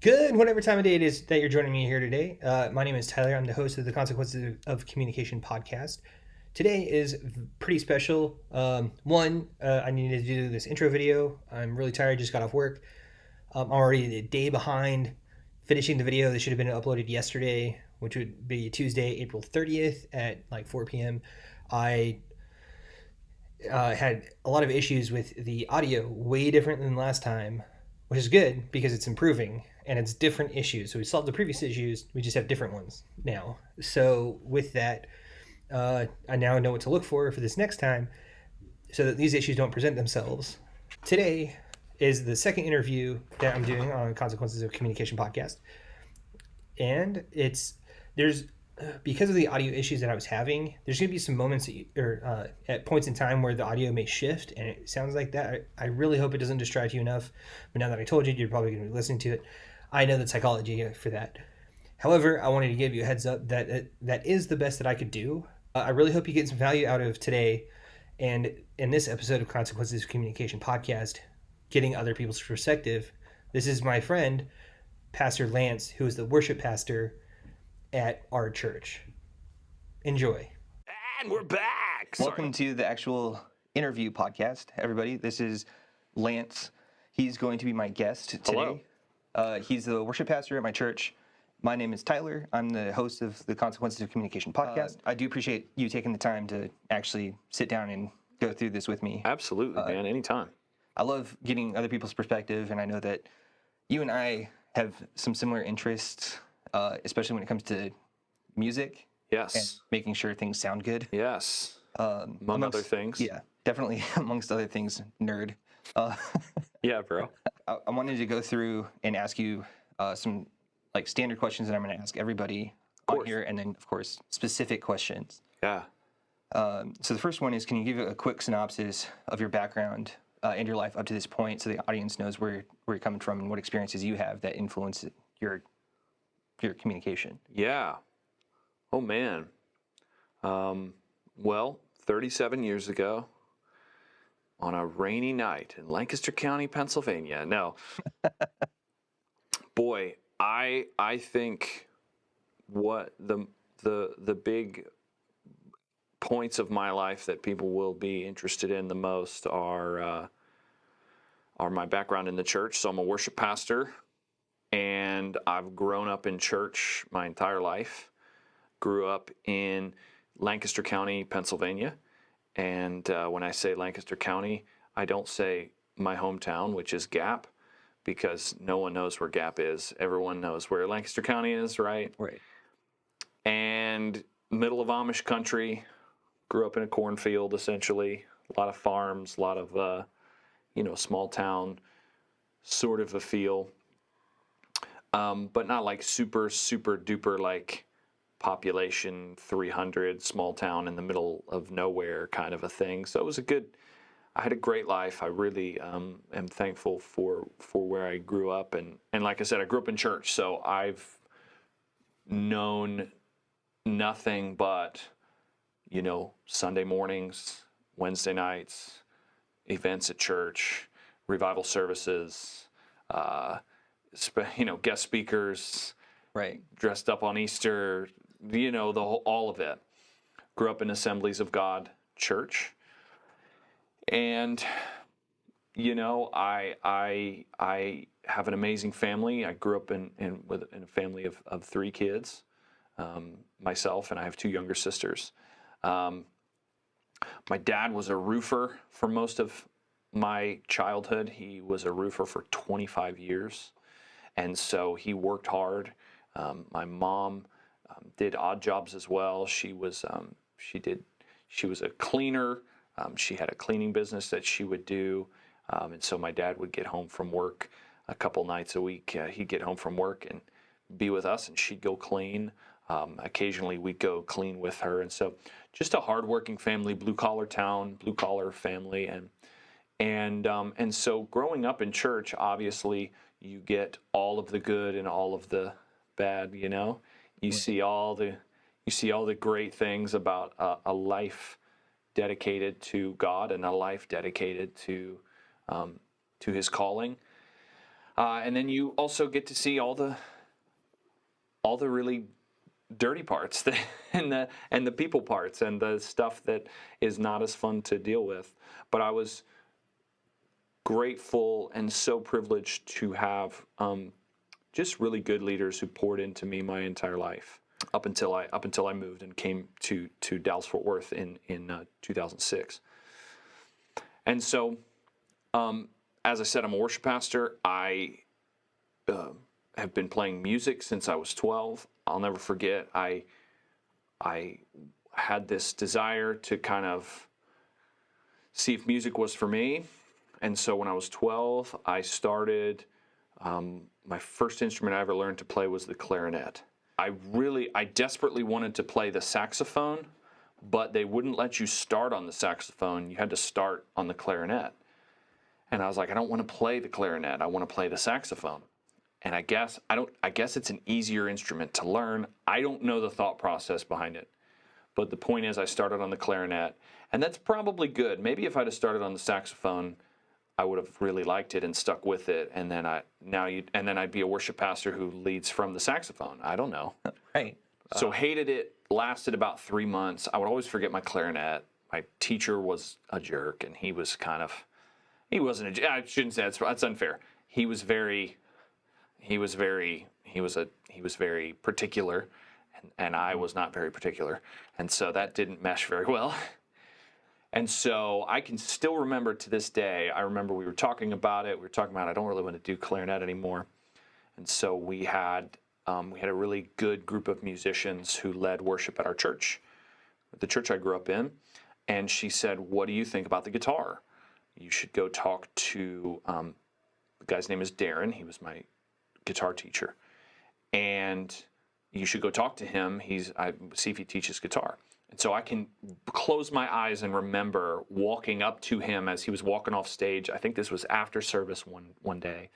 Good, whatever time of day it is that you're joining me here today. My name is Tyler. I'm the host of the Consequences of Communication podcast. Today is pretty special. I needed to do this intro video. I'm really tired, just got off work. I'm already a day behind finishing the video that should have been uploaded yesterday, which would be Tuesday, April 30th at like 4 p.m. I had a lot of issues with the audio, way different than last time, which is good because it's improving and it's different issues. So we solved the previous issues, we just have different ones now. So with that, I now know what to look for this next time so that these issues don't present themselves. Today is the second interview that I'm doing on Consequences of Communication podcast. And there's because of the audio issues that I was having, there's going to be some moments at points in time where the audio may shift, and it sounds like that. I really hope it doesn't distract you enough, but now that I told you, you're probably going to be listening to it. I know the psychology for that. However, I wanted to give you a heads up that that is the best that I could do. I really hope you get some value out of today, and in this episode of Consequences of Communication podcast, getting other people's perspective. This is my friend, Pastor Lance, who is the worship pastor at our church. Enjoy. And we're back. Welcome to the actual interview podcast, everybody. This is Lance. He's going to be my guest today. Hello. He's the worship pastor at my church. My name is Tyler. I'm the host of the Consequences of Communication podcast. I do appreciate you taking the time to actually sit down and go through this with me. Absolutely, man. Anytime. I love getting other people's perspective, and I know that you and I have some similar interests, especially when it comes to music. Yes. And making sure things sound good. Yes. Among other things. Yeah, definitely amongst other things, nerd. Yeah, bro. I wanted to go through and ask you some like standard questions that I'm going to ask everybody on here, and then of course specific questions. Yeah. So the first one is, can you give a quick synopsis of your background and your life up to this point, so the audience knows where you're coming from and what experiences you have that influence your communication? Yeah. Oh, man. Well, 37 years ago, on a rainy night in Lancaster County, Pennsylvania. No. Boy, I think what the big points of my life that people will be interested in the most are my background in the church. So I'm a worship pastor, and I've grown up in church my entire life. Grew up in Lancaster County, Pennsylvania. And when I say Lancaster County, I don't say my hometown, which is Gap, because no one knows where Gap is. Everyone knows where Lancaster County is, right? Right. And middle of Amish country, grew up in a cornfield, essentially. A lot of farms, a lot of, small town sort of a feel. But not like super, super duper like population 300, small town in the middle of nowhere kind of a thing. So it was I had a great life. I really am thankful for where I grew up. And like I said, I grew up in church, so I've known nothing but, Sunday mornings, Wednesday nights, events at church, revival services, guest speakers, right, dressed up on Easter, all of it. Grew up in Assemblies of God Church, and I have an amazing family. I grew up in a family of three kids, myself, and I have two younger sisters. My dad was a roofer for most of my childhood. He was a roofer for 25 years, and so he worked hard. My mom did odd jobs as well. She was a cleaner. She had a cleaning business that she would do, and so my dad would get home from work a couple nights a week. He'd get home from work and be with us, and she'd go clean. Occasionally we'd go clean with her, and so just a hardworking family, blue collar family, and so growing up in church, obviously you get all of the good and all of the bad. You see all the great things about a life dedicated to God and a life dedicated to His calling. And then you also get to see all the really dirty parts and the people parts and the stuff that is not as fun to deal with. But I was grateful and so privileged to have just really good leaders who poured into me my entire life up until I moved and came to Dallas Fort Worth in 2006. And so, as I said, I'm a worship pastor. I have been playing music since I was 12. I'll never forget. I had this desire to kind of see if music was for me. And so when I was 12, I started, my first instrument I ever learned to play was the clarinet. I desperately wanted to play the saxophone, but they wouldn't let you start on the saxophone. You had to start on the clarinet. And I was like, I don't want to play the clarinet. I want to play the saxophone. And I guess it's an easier instrument to learn. I don't know the thought process behind it. But the point is I started on the clarinet, and that's probably good. Maybe if I'd have started on the saxophone, I would have really liked it and stuck with it, and then I'd be a worship pastor who leads from the saxophone. I don't know. Right. So hated it. Lasted about 3 months. I would always forget my clarinet. My teacher was a jerk, and he wasn't I shouldn't say that's unfair. He was very particular, and I was not very particular, and so that didn't mesh very well. And so I can still remember to this day, I remember we were talking about it. We were talking about I don't really want to do clarinet anymore. And so we had a really good group of musicians who led worship at our church, the church I grew up in. And she said, what do you think about the guitar? You should go talk to, the guy's name is Darren. He was my guitar teacher. And you should go talk to him. See if he teaches guitar. And so I can close my eyes and remember walking up to him as he was walking off stage. I think this was after service one day.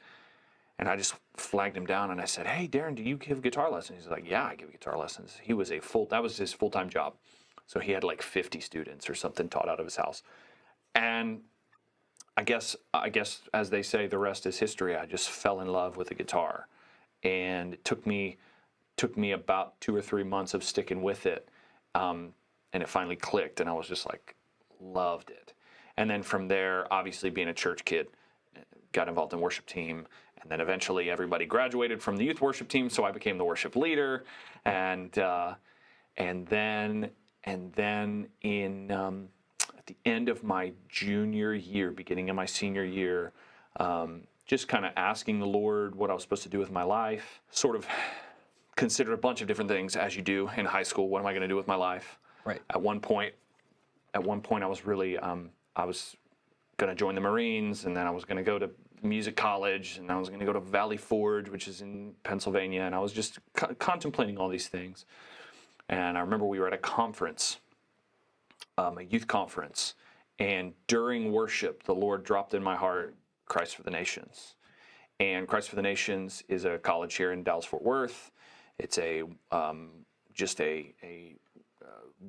And I just flagged him down and I said, hey, Darren, do you give guitar lessons? He's like, yeah, I give guitar lessons. That was his full-time job. So he had like 50 students or something taught out of his house. And I guess as they say, the rest is history. I just fell in love with the guitar. And it took me about 2 or 3 months of sticking with it. And it finally clicked, and I was just like, loved it. And then from there, obviously being a church kid, got involved in worship team, and then eventually everybody graduated from the youth worship team, so I became the worship leader. And then in at the end of my junior year, beginning of my senior year, just kind of asking the Lord what I was supposed to do with my life, sort of considered a bunch of different things as you do in high school. What am I going to do with my life? Right. At one point, I was really, I was going to join the Marines, and then I was going to go to music college, and I was going to go to Valley Forge, which is in Pennsylvania, and I was just contemplating all these things. And I remember we were at a conference, a youth conference, and during worship, the Lord dropped in my heart Christ for the Nations. And Christ for the Nations is a college here in Dallas Fort Worth. It's just a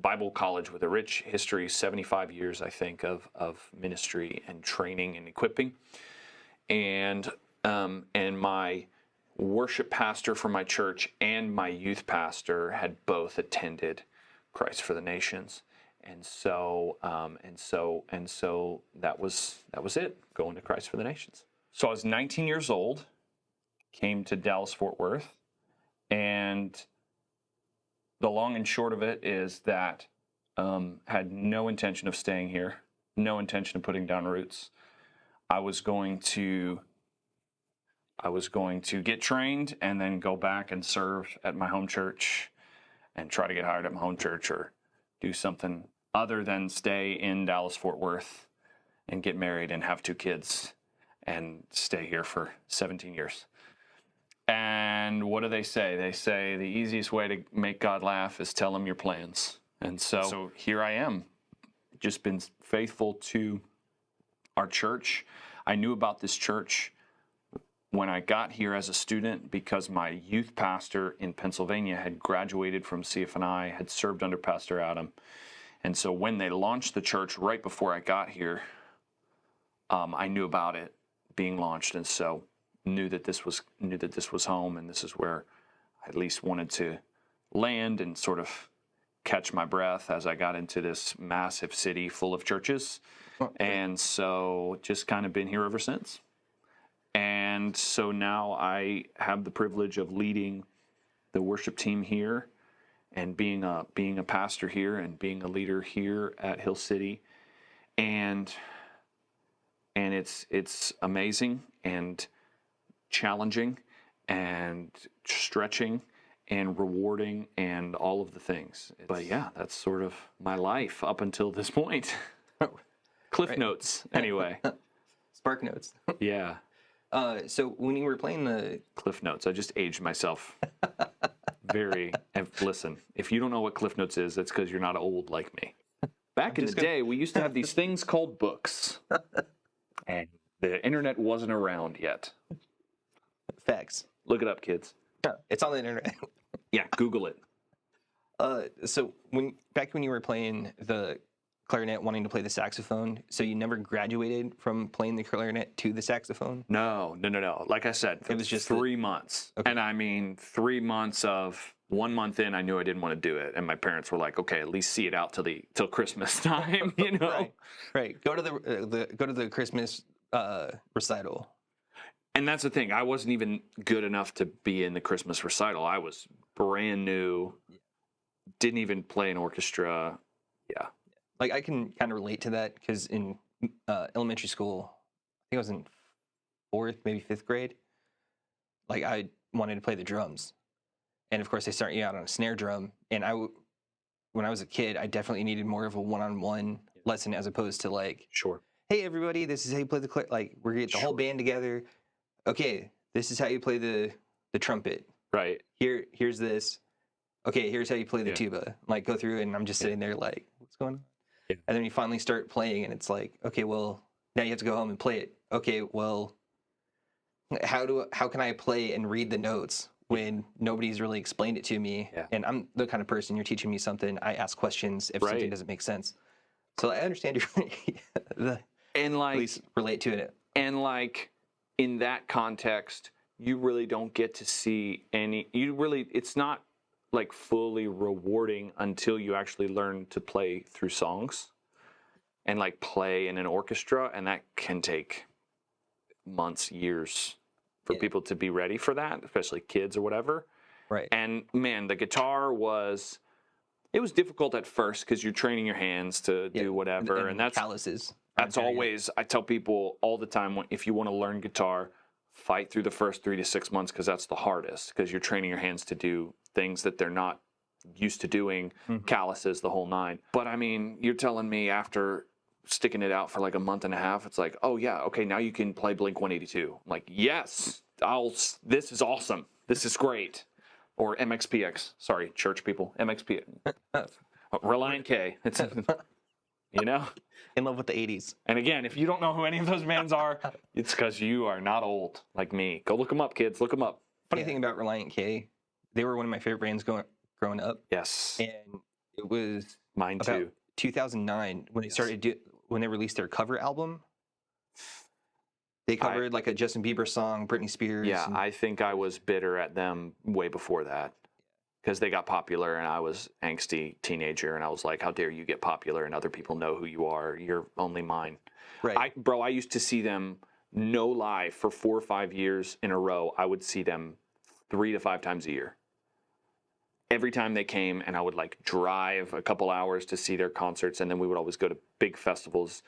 Bible college with a rich history, 75 years, I think, of ministry and training and equipping. And my worship pastor for my church and my youth pastor had both attended Christ for the Nations. And so that was it, going to Christ for the Nations. So I was 19 years old, came to Dallas Fort Worth, and the long and short of it is that had no intention of staying here, no intention of putting down roots. I was going to get trained and then go back and serve at my home church and try to get hired at my home church or do something other than stay in Dallas Fort Worth and get married and have 2 kids and stay here for 17 years. And what do they say? They say the easiest way to make God laugh is tell him your plans. And so here I am, just been faithful to our church. I knew about this church when I got here as a student because my youth pastor in Pennsylvania had graduated from CFNI, had served under Pastor Adam. And so when they launched the church right before I got here, I knew about it being launched. And so knew that this was home, and this is where I at least wanted to land and sort of catch my breath as I got into this massive city full of churches. And so just kind of been here ever since. And so now I have the privilege of leading the worship team here and being a pastor here and being a leader here at Hill City. And it's amazing and challenging and stretching and rewarding and all of the things. But yeah, that's sort of my life up until this point. Cliff notes, anyway. Spark Notes. Yeah. So when you were playing the Cliff Notes, I just aged myself very. And listen, if you don't know what Cliff Notes is, that's because you're not old like me. Back in the day, we used to have these things called books, and the internet wasn't around yet. facts. Look it up, kids. It's on the internet. Yeah, Google it. So back when you were playing the clarinet, wanting to play the saxophone, so you never graduated from playing the clarinet to the saxophone? No. Like I said, It was just 3 months. Okay. And I mean, 3 months of 1 month in, I knew I didn't want to do it. And my parents were like, okay, at least see it out till Christmas time, you know? Right. Go to the Christmas recital. And that's the thing. I wasn't even good enough to be in the Christmas recital. I was brand new, didn't even play an orchestra. Yeah. Like, I can kind of relate to that because in elementary school, I think I was in 4th, maybe 5th grade, like, I wanted to play the drums. And of course, they start you out on a snare drum. And when I was a kid, I definitely needed more of a one-on-one lesson as opposed to like, Sure. hey, everybody, this is how you play the like, we're going to get the whole band together. Okay, this is how you play the trumpet. Right. Here's this. Okay, here's how you play the tuba. Like, go through, and I'm just sitting there like, what's going on? Yeah. And then you finally start playing, and it's like, okay, well, now you have to go home and play it. Okay, well, how can I play and read the notes when nobody's really explained it to me? Yeah. And I'm the kind of person, you're teaching me something, I ask questions if something doesn't make sense. So I understand your and like, at least relate to it. And like, in that context, you really don't get to see it's not like fully rewarding until you actually learn to play through songs and like play in an orchestra. And that can take months, years for people to be ready for that, especially kids or whatever. Right. And man, the guitar it was difficult at first because you're training your hands to do whatever. And that's calluses. That's always, I tell people all the time, if you want to learn guitar, fight through the first 3 to 6 months because that's the hardest, because you're training your hands to do things that they're not used to doing, calluses, the whole nine. But I mean, you're telling me after sticking it out for like a month and a half, it's like, oh yeah, okay, now you can play Blink 182. I'm like, yes, this is awesome. This is great. Or MXPX. Sorry, church people. MXPX. Reliant K. It's, you know? In love with the 80s. And again, if you don't know who any of those bands are, it's because you are not old like me. Go look them up, kids. Look them up. Funny thing about Reliant K, they were one of my favorite bands growing up. Yes. And it was mine too. 2009 when they when they released their cover album. They covered like a Justin Bieber song, Britney Spears. Yeah, I think I was bitter at them way before that. Because they got popular and I was angsty teenager and I was like, how dare you get popular and other people know who you are. You're only mine. Right. I used to see them, no lie, for 4 or 5 years in a row. I would see them 3 to 5 times a year. Every time they came, and I would like drive a couple hours to see their concerts. And then we would always go to big festivals.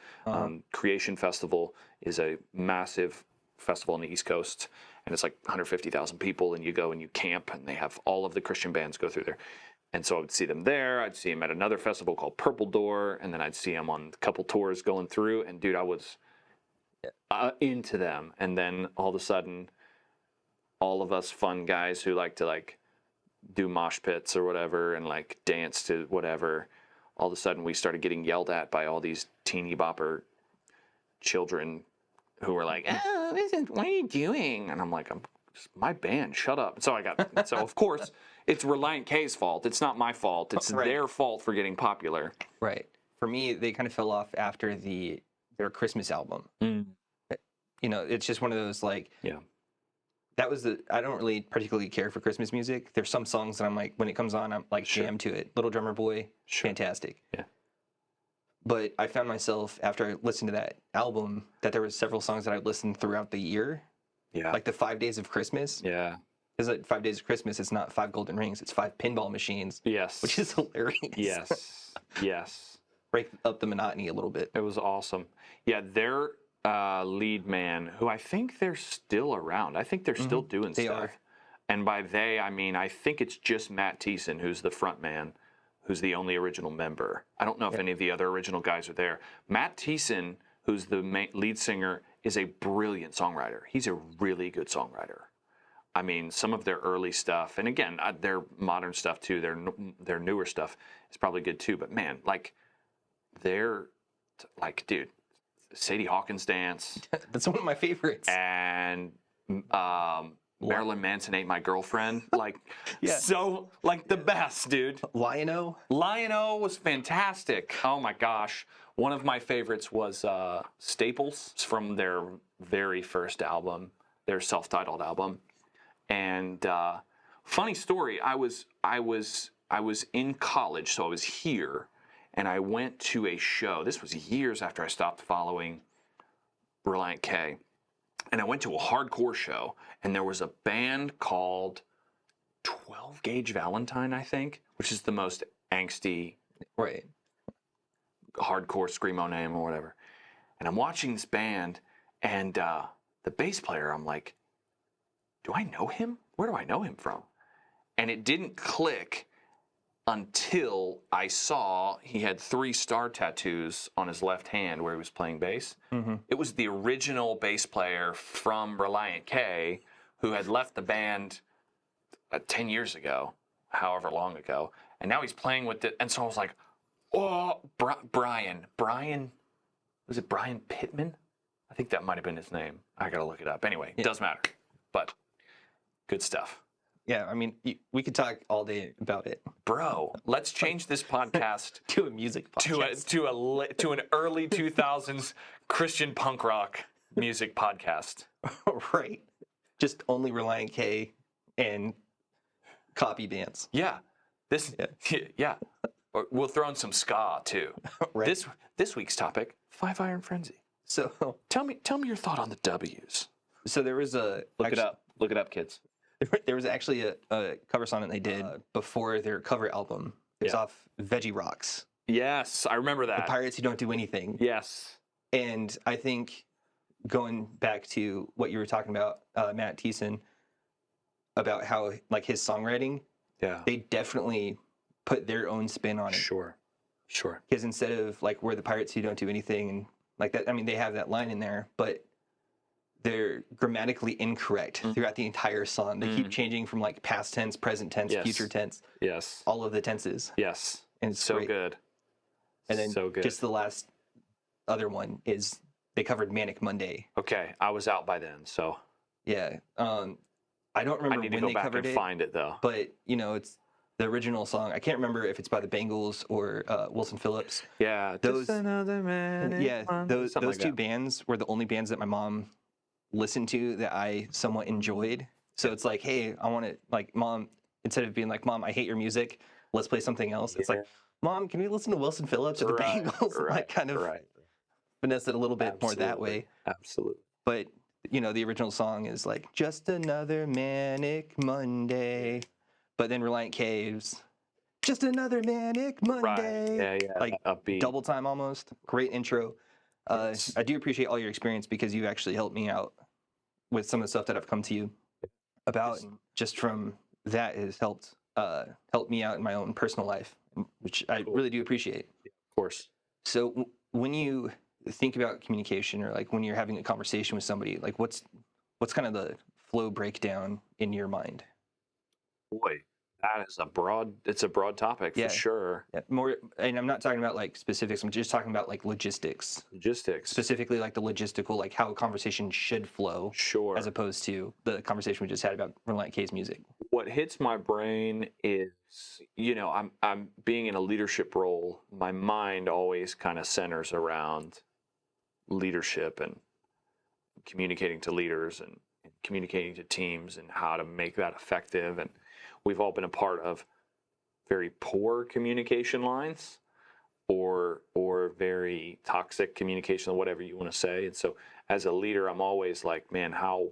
Creation Festival is a massive festival on the East Coast. And it's like 150,000 people, and you go and you camp, and they have all of the Christian bands go through there. And so I would see them there. I'd see them at another festival called Purple Door, and then I'd see them on a couple tours going through. And dude, I was into them. And then all of a sudden, all of us fun guys who like to like do mosh pits or whatever and like dance to whatever, all of a sudden we started getting yelled at by all these teeny bopper children who were like, what are you doing? And I'm like, it's my band, shut up. So so of course, it's Reliant K's fault. It's not my fault. It's their fault for getting popular. Right. For me, they kind of fell off after their Christmas album. You know, it's just one of those like, that was I don't really particularly care for Christmas music. There's some songs that I'm like, when it comes on, I'm like Sure. jam to it. Little Drummer Boy, Sure. fantastic. Yeah. But I found myself after I listened to that album that there were several songs that I listened throughout the year, Yeah. like the 5 Days of Christmas. Yeah. Because like 5 Days of Christmas, it's not 5 golden rings, it's 5 pinball machines. Yes. Which is hilarious. Yes. Yes. Break up the monotony a little bit. It was awesome. Yeah, their lead man, who I think they're still around. I think they're still doing They stuff. are. And by they, I mean, I think it's just Matt Thiessen, who's the front man, who's the only original member. I don't know if any of the other original guys are there. Matt Thiessen, who's the lead singer, is a brilliant songwriter. He's a really good songwriter. I mean, some of their early stuff, and again, their modern stuff too, their newer stuff is probably good too. But man, like, they're like, dude, Sadie Hawkins Dance That's one of my favorites. and Marilyn Manson Ain't My Girlfriend. Like, Yeah. so, like, the best, dude. Lion-O? Lion-O was fantastic. Oh my gosh. One of my favorites was Staples from their very first album, their self-titled album. And funny story, I was in college, so I was here, and I went to a show. This was years after I stopped following Reliant K. And I went to a hardcore show, and there was a band called 12 Gauge Valentine, I think, which is the most angsty Right. hardcore screamo name or whatever. And I'm watching this band, and the bass player, I'm like, do I know him? Where do I know him from? And it didn't click until I saw he had 3 star tattoos on his left hand where he was playing bass. It was the original bass player from Reliant K who had left the band 10 years ago, however long ago, and now he's playing with it. And so I was like, oh, Brian, was it Brian Pittman? I think that might have been his name. I gotta look it up. Anyway, it doesn't matter, but good stuff. Yeah, I mean, we could talk all day about it. Bro, let's change this podcast To a music podcast. to an early 2000s Christian punk rock music podcast. Right. Just only Reliant K and copy bands. Yeah. Yeah. Or we'll throw in some ska too. Right. This week's topic, 5 Iron Frenzy. So Tell me your thought on the W's. there was Look it up. Look it up, kids. There was actually a cover song that they did before their cover album. It was Yeah. off Veggie Rocks. Yes, I remember The that. Pirates Who Don't Do Anything. Yes. And I think going back to what you were talking about, Matt Thiessen, about how like his songwriting, Yeah. they definitely put their own spin on it. Sure. Because instead of like we're the pirates who don't do anything and like that, I mean they have that line in there, but they're grammatically incorrect throughout the entire song. They keep changing from like past tense, present tense, Yes. future tense, Yes. all of the tenses. Yes. And it's So great. good. And then so good. just the last other one is they covered Manic Monday. Okay, I was out by then, so Yeah. I don't I remember need to when go they back covered and it, find it though. but you know, it's the original song. I can't remember if it's by the Bangles or Wilson Phillips. Yeah, Those- just another man. Yeah, those Something like two that. bands were the only bands that my mom listened to that I somewhat enjoyed. So it's like, hey, I want to like, Mom, instead of being like, Mom, I hate your music, let's play something else. It's like, Mom, can we listen to Wilson Phillips or the Right, Bangles? Like kind of right. finesse it a little bit more that Absolutely. way. Absolutely. But you know, the original song is like just another manic Monday. But then Reliant K is just another manic Monday. Right. Yeah. Like upbeat. double time almost. Great intro. Yes. I do appreciate all your experience because you actually helped me out with some of the stuff that I've come to you about. And just from that has helped me out in my own personal life, which I really do appreciate. Of course. So when you think about communication or like when you're having a conversation with somebody, like what's kind of the flow breakdown in your mind? Boy, that is a broad topic Yeah. for sure. Yeah, more, and I'm not talking about like specifics. I'm just talking about like logistics, Logistics. specifically like the logistical, like how a conversation should flow, Sure. as opposed to the conversation we just had about Reliant K's music. What hits my brain is, you know, I'm being in a leadership role. My mind always kind of centers around leadership and communicating to leaders and communicating to teams and how to make that effective. And we've all been a part of very poor communication lines or very toxic communication, whatever you want to say. And so as a leader, I'm always like, man, how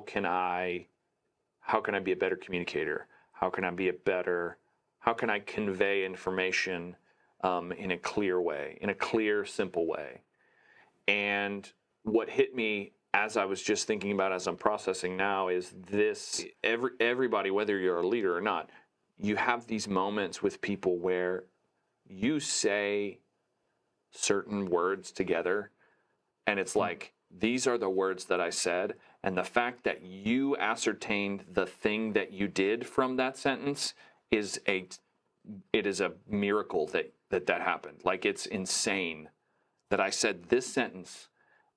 can I be a better communicator? How can I convey information in a clear way, in a clear, simple way? And what hit me as I was just thinking about, as I'm processing now, is this: everybody, whether you're a leader or not, you have these moments with people where you say certain words together, and it's like, these are the words that I said, and the fact that you ascertained the thing that you did from that sentence is a miracle that happened. Like, it's insane that I said this sentence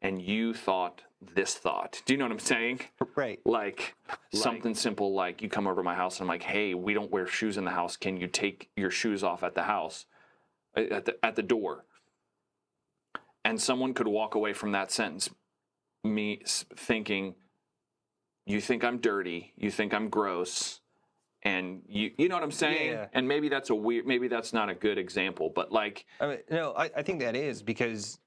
and you thought this thought. Do you know what I'm saying? Right. Like something simple, like you come over to my house and I'm like, hey, we don't wear shoes in the house. Can you take your shoes off at the house, at the door? And someone could walk away from that sentence, me thinking, you think I'm dirty, you think I'm gross, and you know what I'm saying? Yeah. And maybe that's not a good example, but like, I mean, no, I think that is, because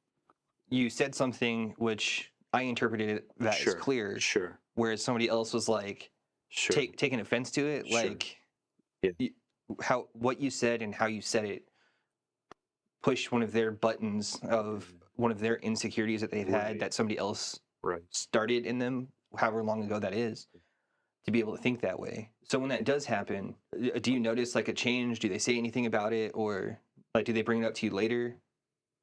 you said something which I interpreted that as clear, sure, whereas somebody else was like sure, taking offense to it. Sure. Like, Yeah. what you said and how you said it pushed one of their buttons of one of their insecurities that they've had, that somebody else started in them, however long ago that is, to be able to think that way. So when that does happen, do you notice like a change? Do they say anything about it, or like do they bring it up to you later?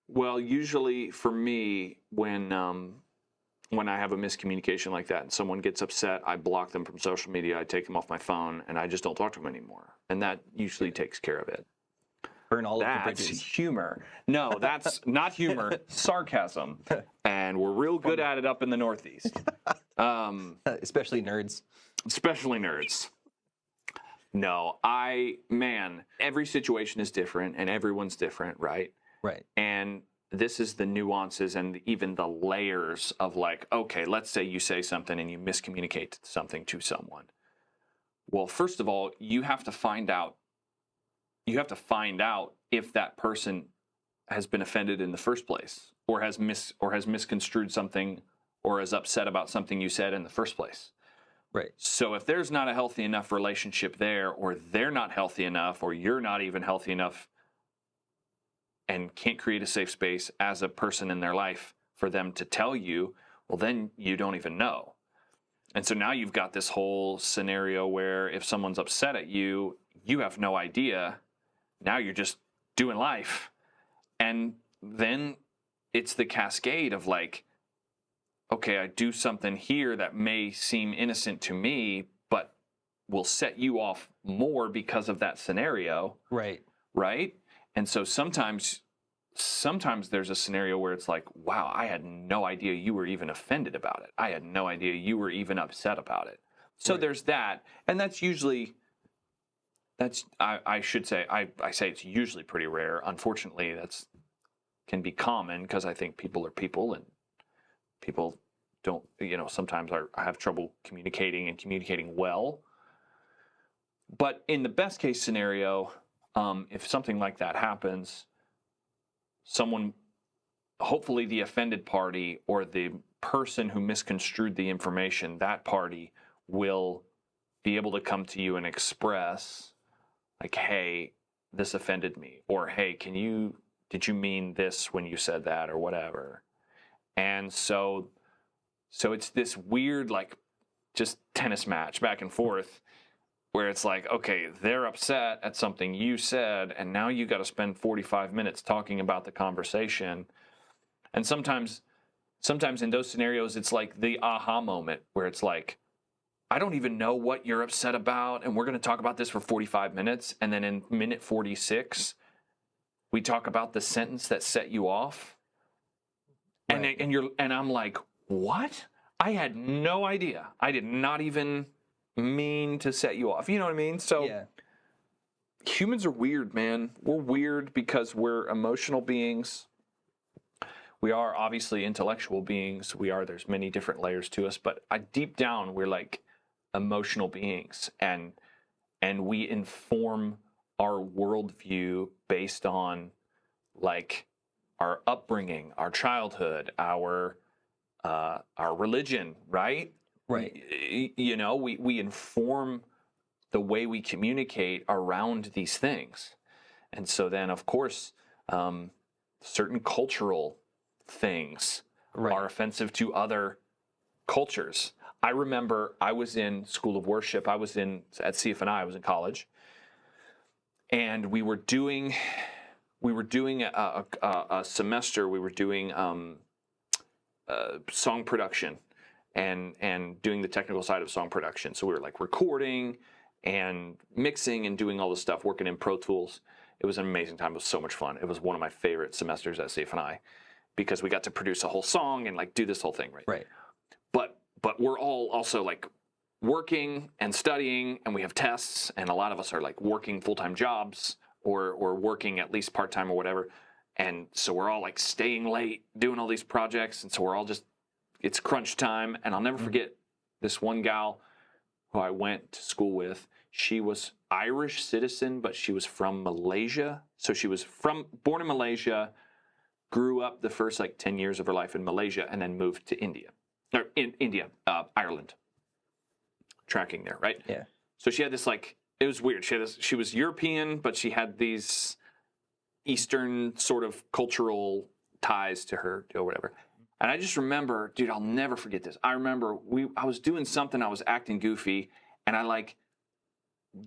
Well, usually for me, when I have a miscommunication like that and someone gets upset, I block them from social media, I take them off my phone, and I just don't talk to them anymore. And that usually takes care of it. Burn all of the That's bridges. humor. No, that's not humor, sarcasm. And we're real good at it up in the Northeast. Especially nerds. Especially nerds. No, every situation is different and everyone's different, right? Right. And this is the nuances and even the layers of, like, okay, let's say you say something and you miscommunicate something to someone. Well, first of all, you have to find out if that person has been offended in the first place, or has misconstrued something, or is upset about something you said in the first place. Right. So if there's not a healthy enough relationship there, or they're not healthy enough, or you're not even healthy enough and can't create a safe space as a person in their life for them to tell you, well, then you don't even know. And so now you've got this whole scenario where if someone's upset at you, you have no idea. Now you're just doing life. And then it's the cascade of like, okay, I do something here that may seem innocent to me, but will set you off more because of that scenario. Right. Right? And so sometimes there's a scenario where it's like, wow, I had no idea you were even offended about it. I had no idea you were even upset about it. So there's that. And that's usually, I should say, I say it's usually pretty rare. Unfortunately, that's can be common because I think people are people, and people don't, sometimes I have trouble communicating well. But in the best case scenario, if something like that happens, hopefully the offended party or the person who misconstrued the information, that party will be able to come to you and express, like, hey, this offended me, or hey, did you mean this when you said that, or whatever. And so it's this weird, like, just tennis match back and forth, where it's like, okay, they're upset at something you said, and now you got to spend 45 minutes talking about the conversation. And sometimes in those scenarios, it's like the aha moment where it's like, I don't even know what you're upset about, and we're going to talk about this for 45 minutes, and then in minute 46, we talk about the sentence that set you off. Right. And I'm like, what? I had no idea. I did not even mean to set you off. You know what I mean? So yeah. Humans are weird, man. We're weird because we're emotional beings. we are obviously intellectual beings. There's many different layers to us, but deep down, we're like emotional beings, and we inform our worldview based on like our upbringing, our childhood, our religion, right? Right. You know, we inform the way we communicate around these things. And so then, of course, certain cultural things are offensive to other cultures. I remember I was in School of Worship. I was at CFNI. I was in college, and we were doing a semester. We were doing song production and doing the technical side of song production. So we were like recording and mixing and doing all this stuff, working in Pro Tools. It was an amazing time. It was so much fun. It was one of my favorite semesters at CFNI because we got to produce a whole song and like do this whole thing, right? Right. But we're all also like working and studying, and we have tests, and a lot of us are like working full-time jobs or working at least part-time or whatever. And so we're all like staying late, doing all these projects, and so we're all just, it's crunch time. And I'll never forget this one gal who I went to school with. She was Irish citizen, but she was from Malaysia. So she was born in Malaysia, grew up the first like 10 years of her life in Malaysia, and then moved to India. Or in India, Ireland. Tracking there, right? Yeah. So she had this like, it was weird. She was European, but she had these Eastern sort of cultural ties to her or whatever. And I just remember, dude, I'll never forget this. I remember I was doing something, I was acting goofy, and I like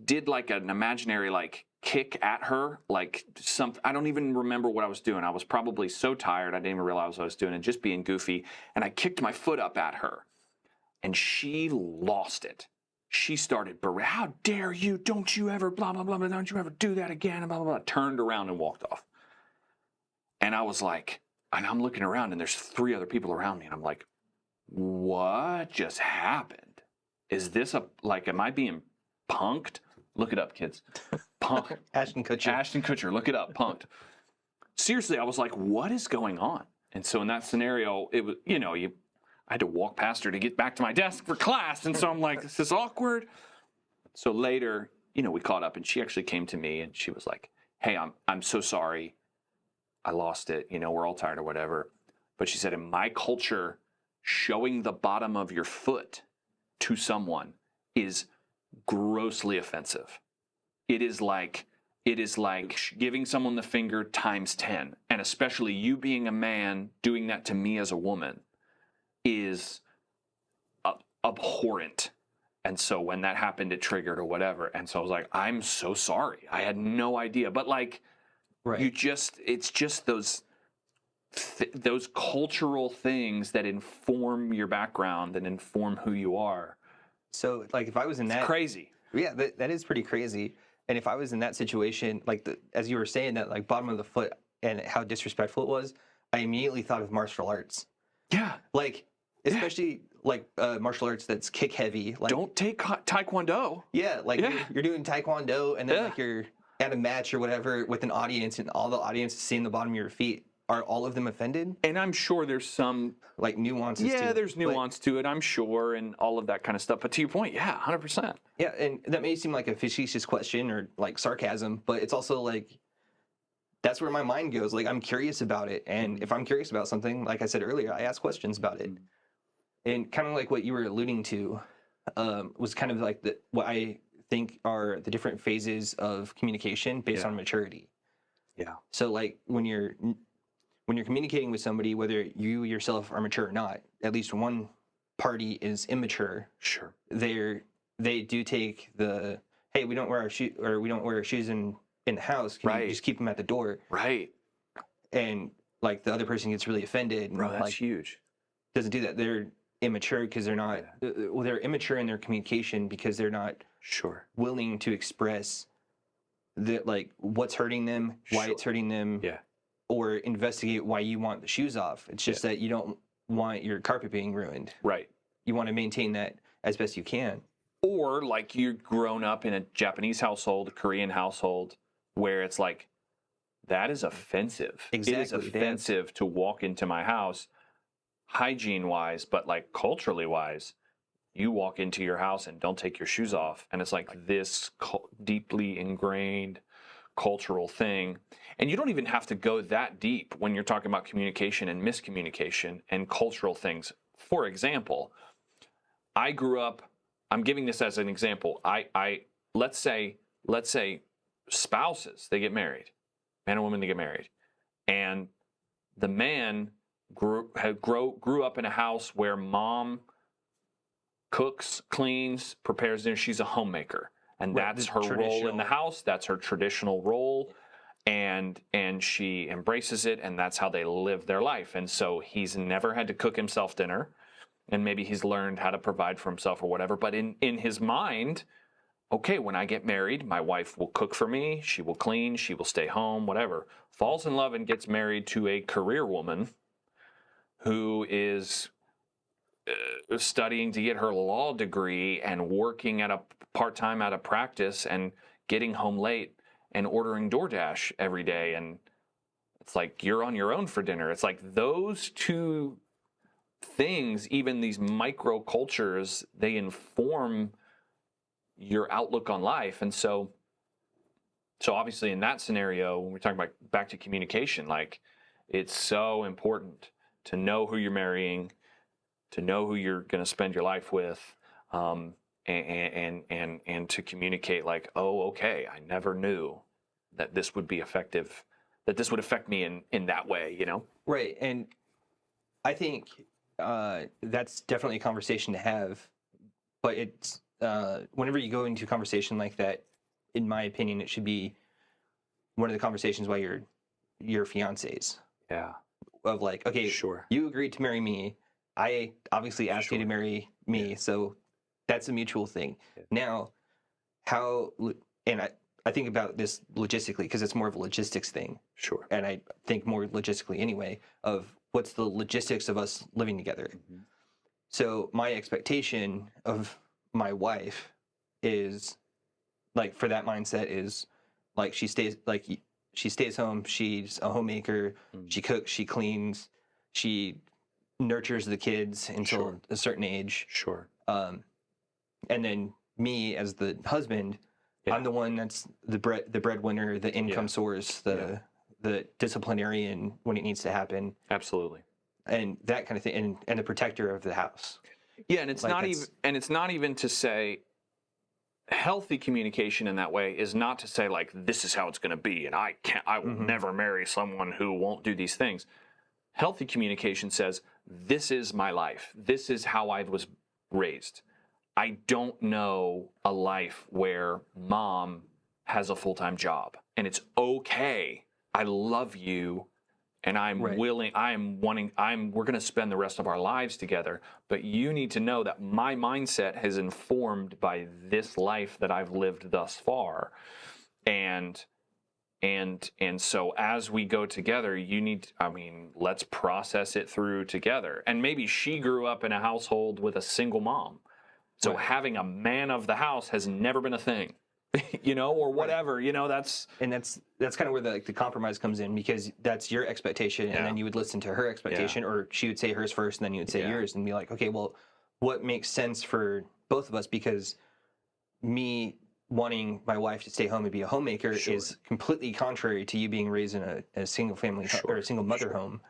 did like an imaginary like kick at her, like something. I don't even remember what I was doing. I was probably so tired I didn't even realize what I was doing and just being goofy. And I kicked my foot up at her, and she lost it. She started, how dare you? Don't you ever blah, blah, blah, blah, don't you ever do that again? And blah, blah, blah. Turned around and walked off. And I was like, and I'm looking around and there's 3 other people around me. And I'm like, what just happened? Is this am I being punked? Look it up, kids. Punk. Ashton Kutcher. Ashton Kutcher, look it up, punked. Seriously, I was like, what is going on? And so in that scenario, it was, I had to walk past her to get back to my desk for class. And so I'm like, this is awkward. So later, we caught up and she actually came to me and she was like, hey, I'm so sorry. I lost it. We're all tired or whatever. But she said, in my culture, showing the bottom of your foot to someone is grossly offensive. It is like giving someone the finger times 10. And especially you being a man doing that to me as a woman is abhorrent. And so when that happened, it triggered or whatever. And so I was like, I'm so sorry. I had no idea. But like, it's just those cultural things that inform your background and inform who you are. So like if I was in that, crazy. Yeah, that is pretty crazy. And if I was in that situation, like as you were saying that like bottom of the foot and how disrespectful it was, I immediately thought of martial arts. Yeah. Like, especially like martial arts that's kick heavy. Like, don't take Taekwondo. Yeah, like you're doing Taekwondo and then like you're at a match or whatever with an audience and all the audience is seeing the bottom of your feet. Are all of them offended? And I'm sure there's some like nuances to it. Yeah, there's nuance to it, I'm sure, and all of that kind of stuff. But to your point, yeah, 100%. Yeah, and that may seem like a facetious question or like sarcasm, but it's also like that's where my mind goes. Like I'm curious about it, and if I'm curious about something, like I said earlier, I ask questions about it. And kind of like what you were alluding to was kind of like what I think are the different phases of communication based on maturity. Yeah. So like when you're communicating with somebody, whether you yourself are mature or not, at least one party is immature. Sure. They do take the, hey, we don't wear our shoes in the house. Can you just keep them at the door? Right. And like the other person gets really offended. Bro, and, that's like, huge. Doesn't do that. They're immature because they're not. Well, they're immature in their communication because they're not willing to express like what's hurting them, why it's hurting them. Yeah. Or investigate why you want the shoes off. It's just that you don't want your carpet being ruined. Right. You want to maintain that as best you can. Or like you're grown up in a Japanese household, a Korean household, where it's like That is offensive. It is Exactly. offensive to walk into my house, hygiene wise, but like culturally wise. You walk into your house and don't take your shoes off. And it's like this deeply ingrained cultural thing. And you don't even have to go that deep when you're talking about communication and miscommunication and cultural things. For example, I grew up, I'm giving this as an example. Let's say spouses, they get married, man and woman, they get married. And the man grew up in a house where mom cooks, cleans, prepares dinner. She's a homemaker, and that's her role in the house. That's her traditional role, and she embraces it, and that's how they live their life. And so he's never had to cook himself dinner, and maybe he's learned how to provide for himself or whatever. But in his mind, okay, when I get married, my wife will cook for me, she will clean, she will stay home, whatever. Falls in love and gets married to a career woman who is studying to get her law degree and working at a part-time at a practice and getting home late and ordering DoorDash every day. And it's like, you're on your own for dinner. It's like those two things, even these micro cultures, they inform your outlook on life. And so obviously in that scenario, when we're talking about back to communication, like it's so important to know who you're marrying, to know who you're going to spend your life with, and to communicate like, oh, okay, I never knew that this would be effective, that this would affect me in that way, you know? Right. And I think that's definitely a conversation to have, but it's whenever you go into a conversation like that, in my opinion, it should be one of the conversations while your fiancés. Yeah. Of like, okay, Sure. you agreed to marry me. I obviously asked you to marry me, so that's a mutual thing. Yeah. Now, and I think about this logistically because it's more of a logistics thing. Sure. And I think more logistically anyway of what's the logistics of us living together. Mm-hmm. So my expectation of my wife is like for that mindset is like she stays home, she's a homemaker, she cooks, she cleans, she nurtures the kids until a certain age. Sure. And then me as the husband, I'm the one that's the breadwinner, the income source, the disciplinarian when it needs to happen. Absolutely. And that kind of thing, and the protector of the house. Yeah, and it's not even to say healthy communication in that way is not to say like this is how it's going to be, and I will never marry someone who won't do these things. Healthy communication says this is my life. This is how I was raised. I don't know a life where mom has a full-time job, and it's okay. I love you. And I'm willing, we're going to spend the rest of our lives together. But you need to know that my mindset is informed by this life that I've lived thus far. And so as we go together, let's process it through together. And maybe she grew up in a household with a single mom. So having a man of the house has never been a thing. Or whatever, that's kind of where the compromise comes in, because that's your expectation, and then you would listen to her expectation, or she would say hers first, and then you would say yours, and be like, okay, well, what makes sense for both of us? Because me wanting my wife to stay home and be a homemaker is completely contrary to you being raised in a single family or a single mother home,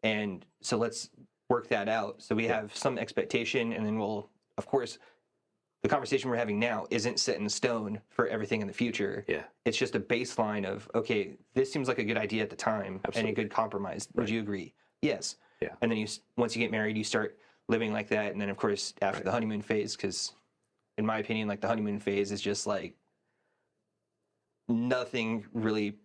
and so let's work that out. So we have some expectation, and then we'll, of course. The conversation we're having now isn't set in stone for everything in the future. Yeah. It's just a baseline of, okay, this seems like a good idea at the time. Absolutely. And a good compromise. Would you agree? Yes. Yeah. And then once you get married, you start living like that. And then, of course, after the honeymoon phase, because in my opinion, like the honeymoon phase is just like nothing really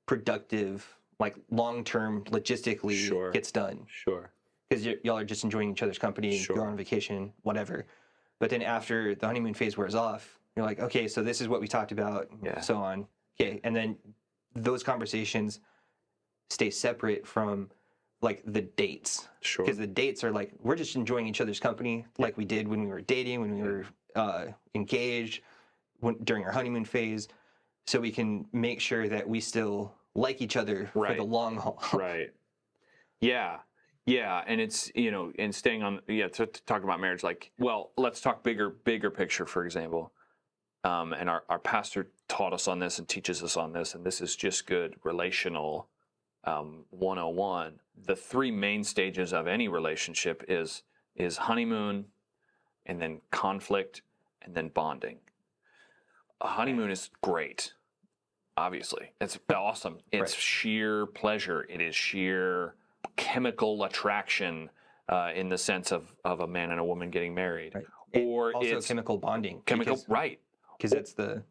productive, like long-term logistically gets done. Sure. Because y'all are just enjoying each other's company, go on vacation, whatever. But then after the honeymoon phase wears off, you're like, okay, so this is what we talked about, so on. Okay, and then those conversations stay separate from like the dates. Sure. Because the dates are like, we're just enjoying each other's company like we did when we were dating, when we were engaged, during our honeymoon phase. So we can make sure that we still like each other for Right. the long haul. Right. Yeah. Yeah. And it's, and staying on, to talk about marriage, like, well, let's talk bigger picture, for example. And our pastor taught us on this and teaches us on this, and this is just good relational 101. The three main stages of any relationship is honeymoon, and then conflict, and then bonding. A honeymoon is great. Obviously, it's awesome. It's Right. sheer pleasure. It is sheer chemical attraction in the sense of a man and a woman getting married. Right. Or also it's chemical bonding. chemical, right. Because that's the...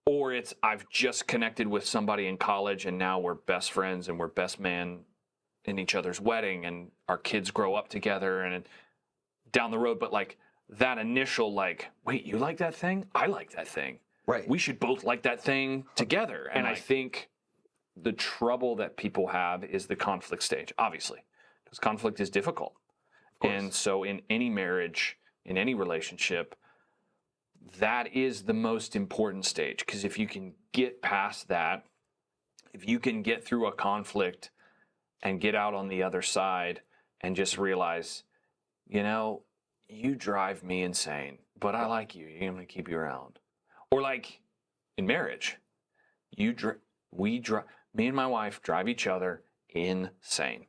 Or it's I've just connected with somebody in college and now we're best friends and we're best man in each other's wedding and our kids grow up together and down the road. But like that initial wait, you like that thing? I like that thing. Right. We should both like that thing together. And I think the trouble that people have is the conflict stage, obviously, because conflict is difficult. And so in any marriage, in any relationship, that is the most important stage. Because if you can get past that, if you can get through a conflict and get out on the other side and just realize, you drive me insane, but I like you. I'm going to keep you around. Or like in marriage, me and my wife drive each other insane.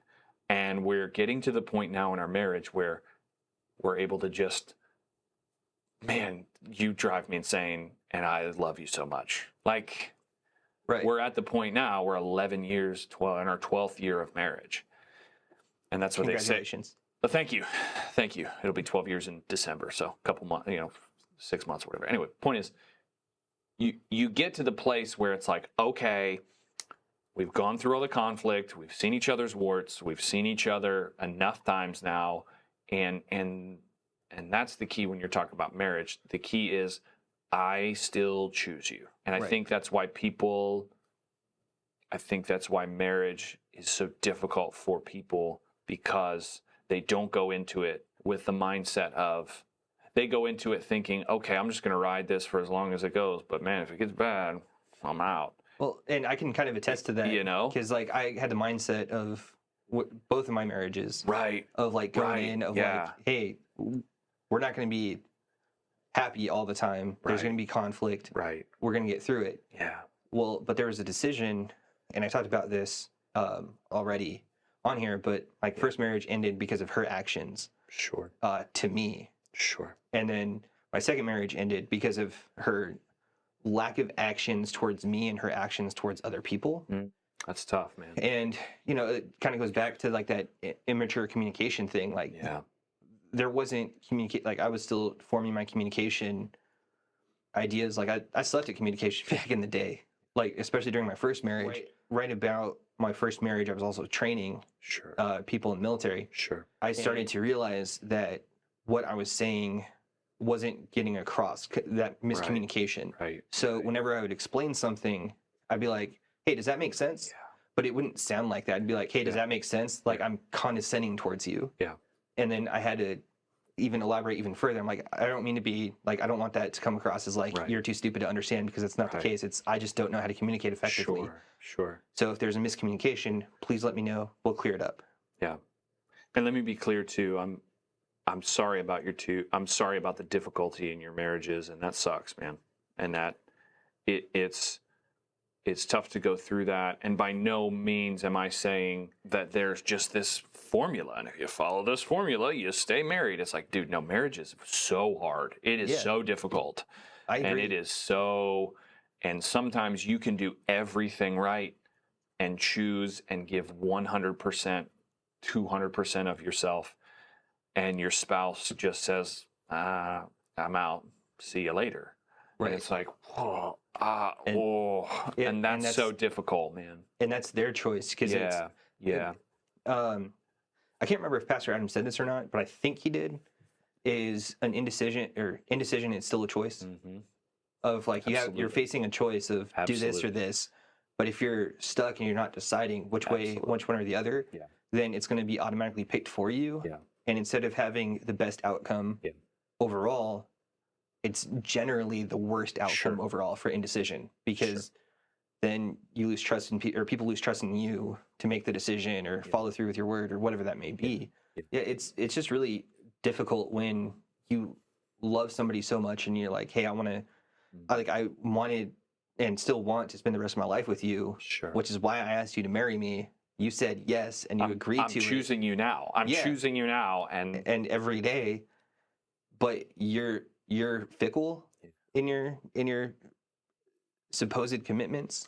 And we're getting to the point now in our marriage where we're able to just, man, you drive me insane and I love you so much. Like, Right. we're at the point now, we're 11 years, in our 12th year of marriage. And that's what they say. Congratulations. Well, thank you. Thank you. It'll be 12 years in December. So a couple months, 6 months or whatever. Anyway, point is, you get to the place where it's like, okay, we've gone through all the conflict. We've seen each other's warts. We've seen each other enough times now. And that's the key when you're talking about marriage. The key is, I still choose you. And I think that's why marriage is so difficult for people, because they don't go into it with the mindset of, they go into it thinking, okay, I'm just going to ride this for as long as it goes. But man, if it gets bad, I'm out. Well, and I can kind of attest to that. Because I had the mindset of both of my marriages. Right. Of going in of hey, we're not going to be happy all the time. There's going to be conflict. Right. We're going to get through it. Yeah. Well, but there was a decision, and I talked about this already on here, but first marriage ended because of her actions. Sure. To me. Sure. And then my second marriage ended because of her lack of actions towards me and her actions towards other people. That's tough, man. And, it kind of goes back to that immature communication thing. There wasn't I was still forming my communication ideas. I slept at communication back in the day, especially during my first marriage. Right about my first marriage, I was also training people in the military. Sure. I started to realize that what I was saying wasn't getting across, that miscommunication. Right. So whenever I would explain something, I'd be like, hey, does that make sense? Yeah. But it wouldn't sound like that. I'd be like, hey, does that make sense? I'm condescending towards you. Yeah. And then I had to even elaborate even further. I'm like, I don't mean to be I don't want that to come across as you're too stupid to understand, because it's not the case. It's, I just don't know how to communicate effectively. Sure. So if there's a miscommunication, please let me know. We'll clear it up. Yeah. And let me be clear too. I'm sorry about I'm sorry about the difficulty in your marriages, and that sucks, man. And that it's tough to go through that. And by no means am I saying that there's just this formula, and if you follow this formula, you stay married. It's like, dude, no, marriage is so hard. It is so difficult. I agree. And it is so, and sometimes you can do everything right and choose and give 100%, 200% of yourself, and your spouse just says, I'm out, see you later. Right. And it's like, and that's so difficult, man. And that's their choice. Because I can't remember if Pastor Adam said this or not, but I think he did, is indecision is still a choice. Mm-hmm. Of you're facing a choice of do this or this. But if you're stuck and you're not deciding which one or the other, then it's going to be automatically picked for you. Yeah. And instead of having the best outcome overall, it's generally the worst outcome overall for indecision, because then you lose trust in or people lose trust in you to make the decision or follow through with your word or whatever that may be. Yeah, it's just really difficult when you love somebody so much and you're like, hey, I wanted and still want to spend the rest of my life with you, Sure. which is why I asked you to marry me. You said yes, and you agreed to it. I'm choosing you now. I'm choosing you now, and every day. But you're fickle in your supposed commitments.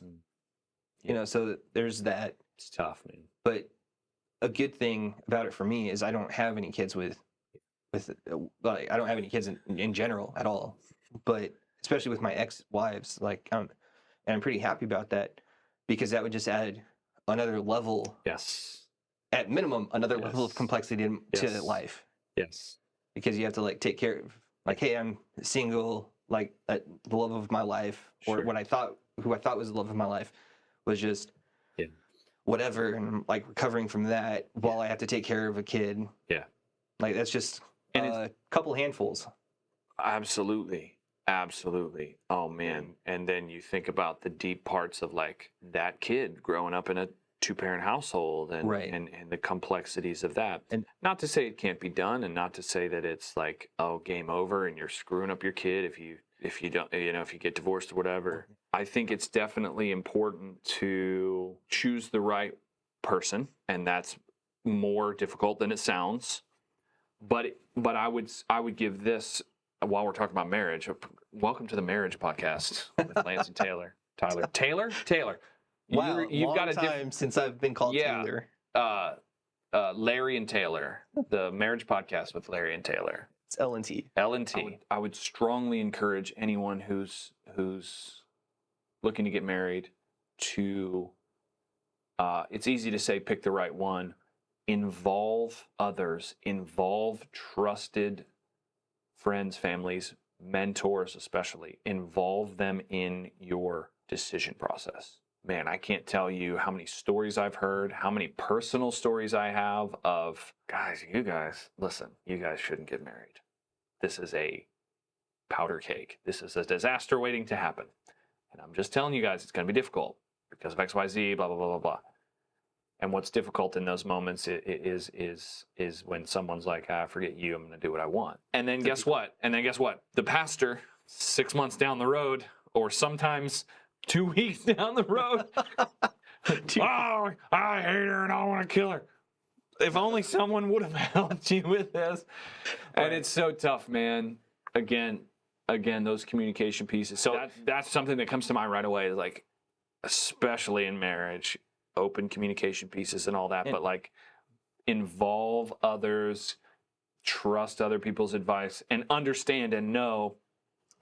You know, so there's that. It's tough, man. But a good thing about it for me is I don't have any kids with like, I don't have any kids in general at all. But especially with my ex-wives, like, and I'm pretty happy about that, because that would just add another level. Yes. At minimum, another level of complexity to life. Yes. Because you have to like take care of, like, hey, I'm single, like, the love of my life, or who I thought was the love of my life was just whatever, and I'm like recovering from that while I have to take care of a kid. Yeah. Like, that's just a couple handfuls. Absolutely. Absolutely. Oh man. And then you think about the deep parts of like that kid growing up in a 2-parent household and the complexities of that. And not to say it can't be done, and not to say that it's like, oh, game over and you're screwing up your kid if you don't, you know, if you get divorced or whatever. I think it's definitely important to choose the right person, and that's more difficult than it sounds. But I would give this, while we're talking about marriage, welcome to the Marriage Podcast with Lance and Taylor. Taylor. Wow, You've got a time since I've been called Taylor. Larry and Taylor, the Marriage Podcast with Larry and Taylor. It's L&T. L&T. I would strongly encourage anyone who's looking to get married to. It's easy to say pick the right one. Involve others. Involve trusted friends, families, mentors especially. Involve them in your decision process. Man, I can't tell you how many stories I've heard, how many personal stories I have of, you guys shouldn't get married. This is a powder cake. This is a disaster waiting to happen. And I'm just telling you guys, it's going to be difficult because of X, Y, Z, blah, blah, blah, blah, blah. And what's difficult in those moments is when someone's like, forget you, I'm going to do what I want. And then guess what? The pastor, 6 months down the road, or sometimes 2 weeks down the road, oh, I hate her and I want to kill her. If only someone would have helped you with this. And it's so tough, man. Again, those communication pieces. So that's something that comes to mind right away, like, especially in marriage, open communication pieces and all that, but like, involve others, trust other people's advice, and understand and know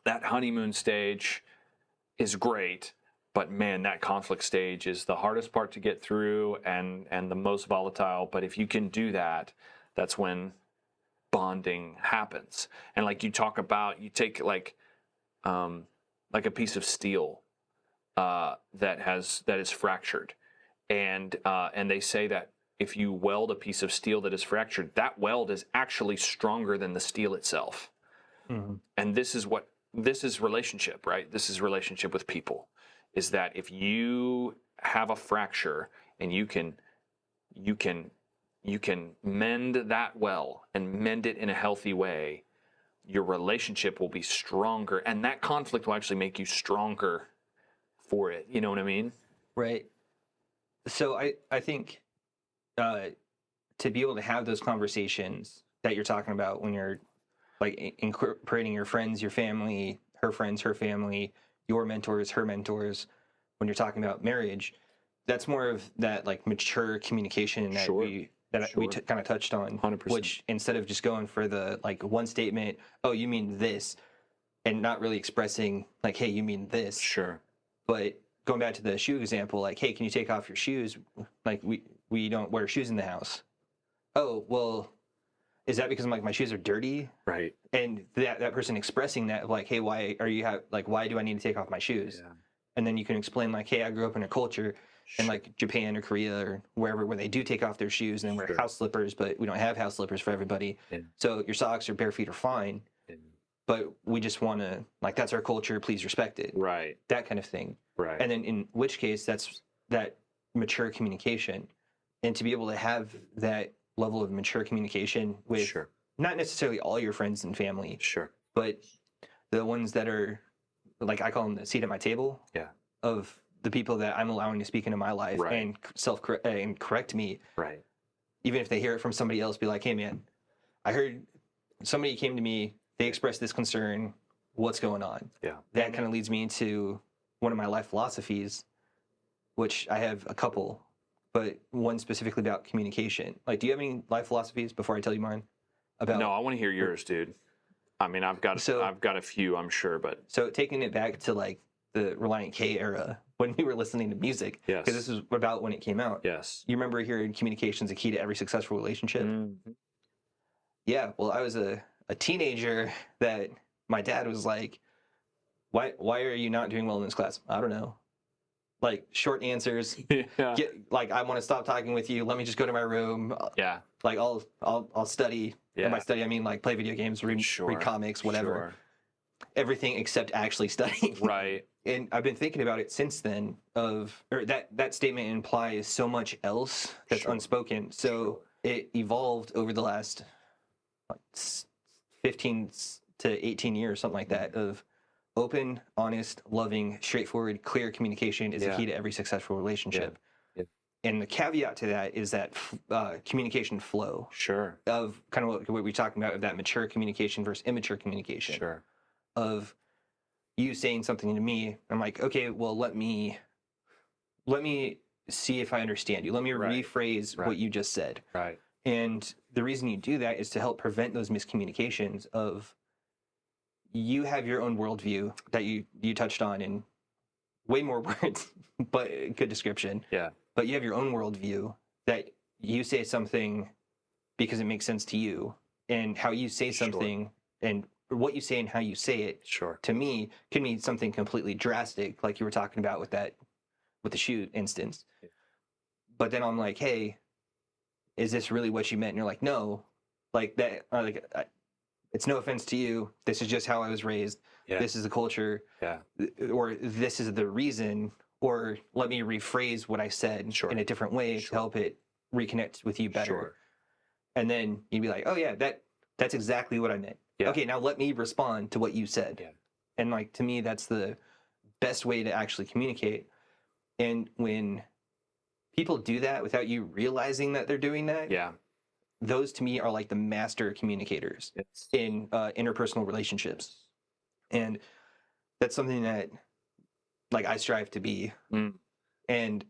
that honeymoon stage is great, but man, that conflict stage is the hardest part to get through and the most volatile. But if you can do that, that's when bonding happens. And like you talk about, you take like a piece of steel that is fractured, and they say that if you weld a piece of steel that is fractured, that weld is actually stronger than the steel itself. Mm-hmm. And this is relationship, right? This is relationship with people, is that if you have a fracture and you can mend that well and mend it in a healthy way, your relationship will be stronger, and that conflict will actually make you stronger for it. You know what I mean? Right. So I think to be able to have those conversations that you're talking about when you're like incorporating your friends, your family, her friends, her family, your mentors, her mentors, when you're talking about marriage, that's more of that like mature communication that we kind of touched on. 100%. Which, instead of just going for the like one statement, oh, you mean this, and not really expressing like, hey, you mean this. Sure. But going back to the shoe example, like, hey, can you take off your shoes? Like, we don't wear shoes in the house. Oh, well, is that because my shoes are dirty? Right. And that person expressing that, like, hey, why do I need to take off my shoes? Yeah. And then you can explain, like, hey, I grew up in a culture in like Japan or Korea or wherever where they do take off their shoes and then wear house slippers, but we don't have house slippers for everybody. Yeah. So your socks or bare feet are fine. Yeah. but we just want to, like, that's our culture, please respect it. Right. That kind of thing. Right. And then in which case, that's that mature communication. And to be able to have that level of mature communication with Sure. not necessarily all your friends and family, Sure. but the ones that are, like, I call them the seat at my table. Yeah. Of the people that I'm allowing to speak into my life Right. and and correct me, Right. even if they hear it from somebody else, be like, hey man, I heard somebody came to me, they expressed this concern, what's going on? Yeah. That kind of leads me into one of my life philosophies, which I have a couple, but one specifically about communication. Like, do you have any life philosophies before I tell you mine? About No, I want to hear yours, dude. I mean, I've got a few, I'm sure, but so taking it back to like the Reliant K era when we were listening to music, yes, because this is about when it came out. Yes. You remember hearing communication's a key to every successful relationship? Mm-hmm. Yeah. Well, I was a teenager that my dad was like, why are you not doing well in this class? I don't know. Like, short answers. Yeah. Like, I want to stop talking with you. Let me just go to my room. Yeah. Like, I'll study. Yeah. And by study, I mean like play video games, read comics, whatever. Sure. Everything except actually studying. Right. And I've been thinking about it since then. That statement implies so much else that's Sure. unspoken. So it evolved over the last 15 to 18 years, something like that, of open, honest, loving, straightforward, clear communication is the key to every successful relationship. Yeah. And the caveat to that is that communication flow. Sure. Of kind of what we're talking about, of that mature communication versus immature communication. Sure. Of you saying something to me, I'm like, okay, well, let me see if I understand you. Let me rephrase what you just said. Right. And the reason you do that is to help prevent those miscommunications of, you have your own worldview that you touched on in way more words, but good description. Yeah. But you have your own worldview that you say something because it makes sense to you, and how you say something and what you say and how you say it, to me, can mean something completely drastic, like you were talking about with the shoe instance. Yeah. But then I'm like, hey, is this really what you meant? And you're like, no, like that, it's no offense to you. This is just how I was raised. Yeah. This is the culture. Yeah. Or this is the reason. Or let me rephrase what I said in a different way to help it reconnect with you better. Sure. And then you'd be like, oh yeah, that's exactly what I meant. Yeah. Okay, now let me respond to what you said. Yeah. And like, to me, that's the best way to actually communicate. And when people do that without you realizing that they're doing that, those to me are like the master communicators in interpersonal relationships. And that's something that, like, I strive to be. And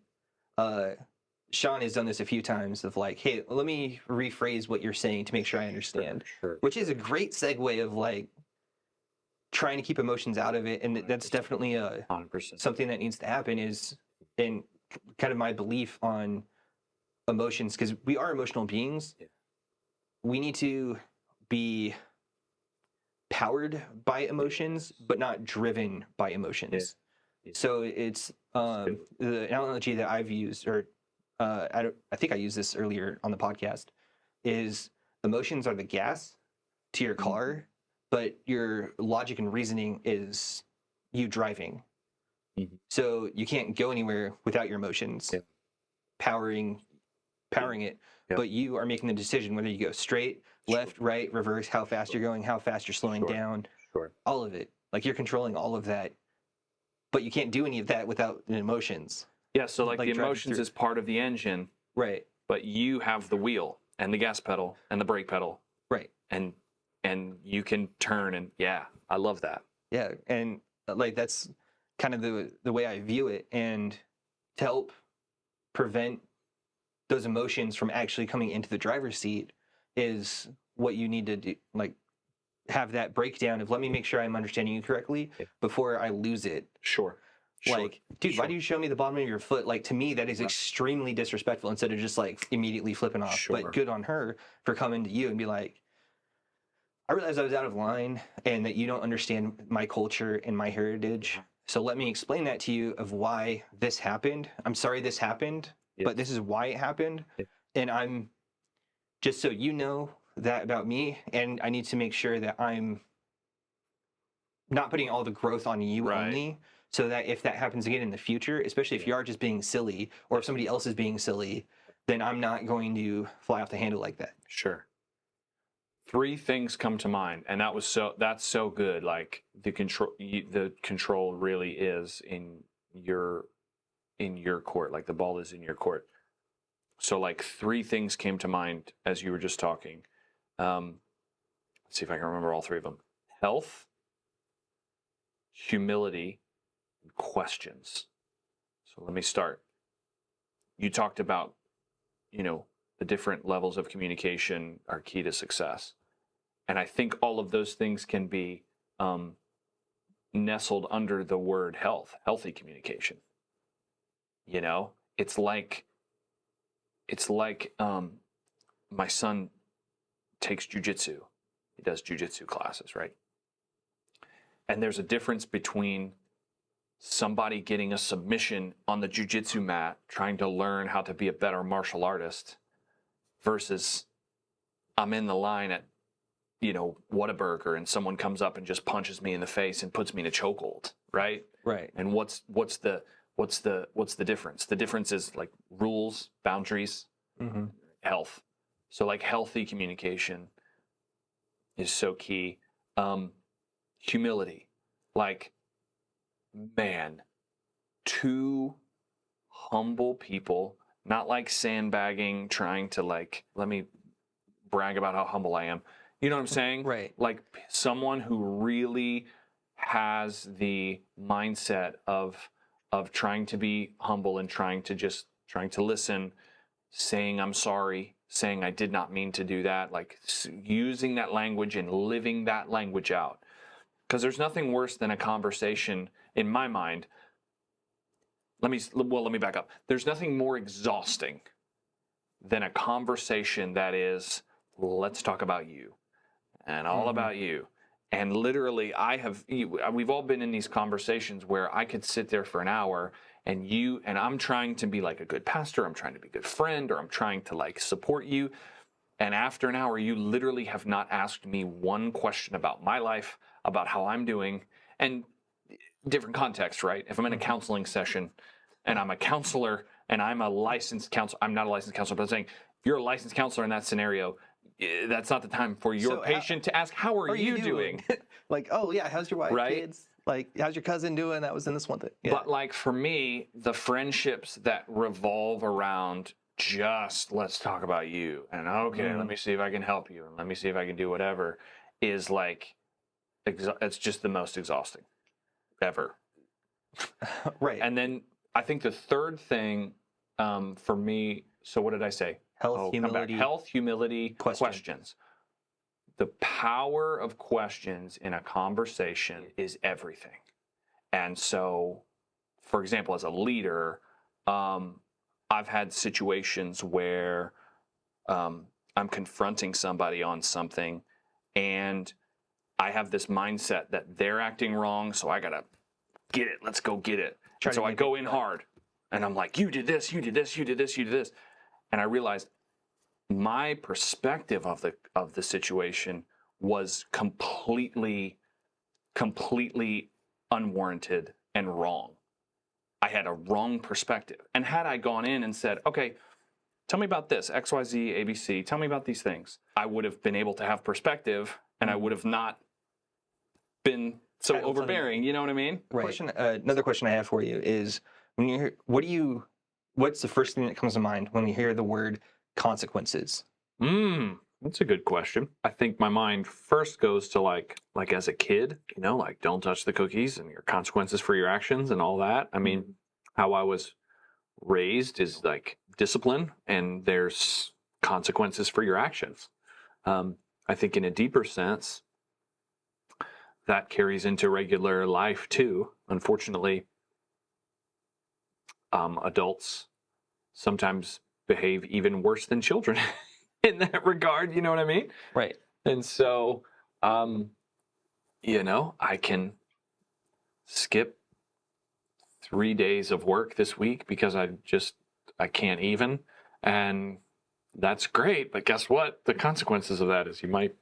Sean has done this a few times of like, hey, let me rephrase what you're saying to make sure I understand. Which is a great segue of like trying to keep emotions out of it. And that's definitely 100%. Something that needs to happen, is in kind of my belief on emotions, because we are emotional beings. Yeah. We need to be powered by emotions, but not driven by emotions. Yeah. So it's the analogy that I've used, or I think I used this earlier on the podcast, is emotions are the gas to your car, but your logic and reasoning is you driving. Mm-hmm. So you can't go anywhere without your emotions powering it. Yep. But you are making the decision whether you go straight, left, right, reverse, how fast you're going, how fast you're slowing down, all of it. Like, you're controlling all of that, but you can't do any of that without the emotions. Yeah, so like the emotions is part of the engine. Right. But you have the wheel and the gas pedal and the brake pedal. Right. And you can turn, and I love that. Yeah, and like, that's kind of the way I view it. And to help prevent those emotions from actually coming into the driver's seat is what you need to do, like, have that breakdown of, let me make sure I'm understanding you correctly before I lose it. Sure. Like, dude, why do you show me the bottom of your foot? Like, to me, that is extremely disrespectful, instead of just like immediately flipping off. Sure. But good on her for coming to you and be like, I realized I was out of line and that you don't understand my culture and my heritage. So let me explain that to you of why this happened. I'm sorry this happened, but this is why it happened. And I'm, just so you know that about me, and I need to make sure that I'm not putting all the growth on you Right. only, so that if that happens again in the future, especially if you are just being silly, or if somebody else is being silly, then I'm not going to fly off the handle like that. Sure. Three things come to mind, and that's so good. Like the control really is in your court. Like the ball is in your court. So like three things came to mind as you were just talking. Let's see if I can remember all three of them. Health, humility, and questions. So let me start. You talked about, the different levels of communication are key to success. And I think all of those things can be nestled under the word health, healthy communication. It's like my son takes jujitsu. He does jujitsu classes, right? And there's a difference between somebody getting a submission on the jujitsu mat, trying to learn how to be a better martial artist, versus I'm in the line at, Whataburger, and someone comes up and just punches me in the face and puts me in a chokehold, right? Right. And what's the difference? The difference is like rules, boundaries, health. So like healthy communication is so key. Humility, like, man, two humble people, not like sandbagging, trying to like, let me brag about how humble I am. You know what I'm saying? Right. Like someone who really has the mindset of trying to be humble and trying to listen, saying I'm sorry, saying I did not mean to do that, like using that language and living that language out. Because there's nothing worse than a conversation, in my mind. Let me back up. There's nothing more exhausting than a conversation that is, let's talk about you and all about you. And literally, we've all been in these conversations where I could sit there for an hour and I'm trying to be like a good pastor, I'm trying to be a good friend, or I'm trying to like support you. And after an hour, you literally have not asked me one question about my life, about how I'm doing, and different context, right? If I'm in a counseling session and I'm a counselor and I'm a licensed counselor, I'm not a licensed counselor, but I'm saying if you're a licensed counselor in that scenario, that's not the time for your patient to ask, how are you doing? Like, oh yeah, how's your wife, Right? kids? Like, how's your cousin doing? That was in this one thing. Yeah. But like for me, the friendships that revolve around just let's talk about you and okay, let me see if I can help you and let me see if I can do whatever is like, it's just the most exhausting ever. Right. And then I think the third thing for me, so what did I say? Health, humility. Health, humility, questions. The power of questions in a conversation is everything. And so, for example, as a leader, I've had situations where I'm confronting somebody on something and I have this mindset that they're acting wrong, so I got to get it. Let's go get it. And so I go in hard and I'm like, you did this, you did this, you did this, you did this. And I realized my perspective of the situation was completely unwarranted and wrong. I had a wrong perspective. And had I gone in and said, okay, tell me about this, XYZ, ABC, tell me about these things, I would have been able to have perspective and I would have not been so overbearing. You know what I mean? Right. Another question I have for you is, when you hear, what's the first thing that comes to mind when you hear the word consequences? That's a good question. I think my mind first goes to like as a kid, like don't touch the cookies and your consequences for your actions and all that. I mean, how I was raised is like discipline and there's consequences for your actions. I think in a deeper sense, that carries into regular life too. Unfortunately, adults sometimes behave even worse than children in that regard. You know what I mean? Right. And so, I can skip 3 days of work this week because I can't even. And that's great. But guess what? The consequences of that is you might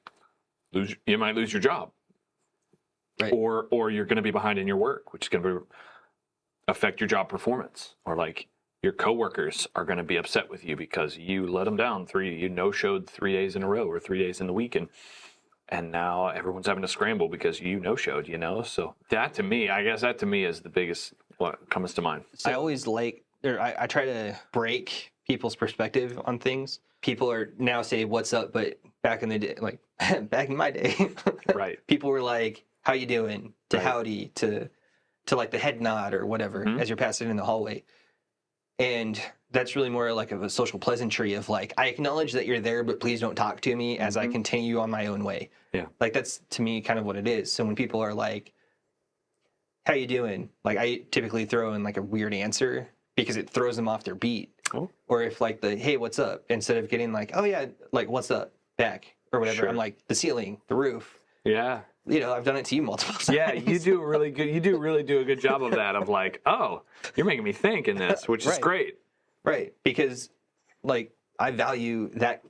lose your job. Right. or you're going to be behind in your work, which is going to affect your job performance, or like your coworkers are going to be upset with you because you let them down you no-showed 3 days in a row or 3 days in the week, and now everyone's having to scramble because you no-showed, So that to me, I guess that to me is the biggest what comes to mind. I always I try to break people's perspective on things. People are now say what's up, but back in the day, like back in my day, Right. people were like, how you doing? To Right. howdy, to like the head nod or whatever as you're passing in the hallway. And that's really more like of a social pleasantry of like, I acknowledge that you're there, but please don't talk to me as I continue on my own way. Yeah. Like that's to me kind of what it is. So when people are like, how you doing? Like I typically throw in like a weird answer because it throws them off their beat. Oh. Or if like hey, what's up? Instead of getting like, oh yeah, like what's up back or whatever. Sure. I'm like the ceiling, the roof. Yeah. I've done it to you multiple times. Yeah, you do really good. You do really do a good job of that. Of like, oh, you're making me think in this, which is Right. great. Right, because like I value that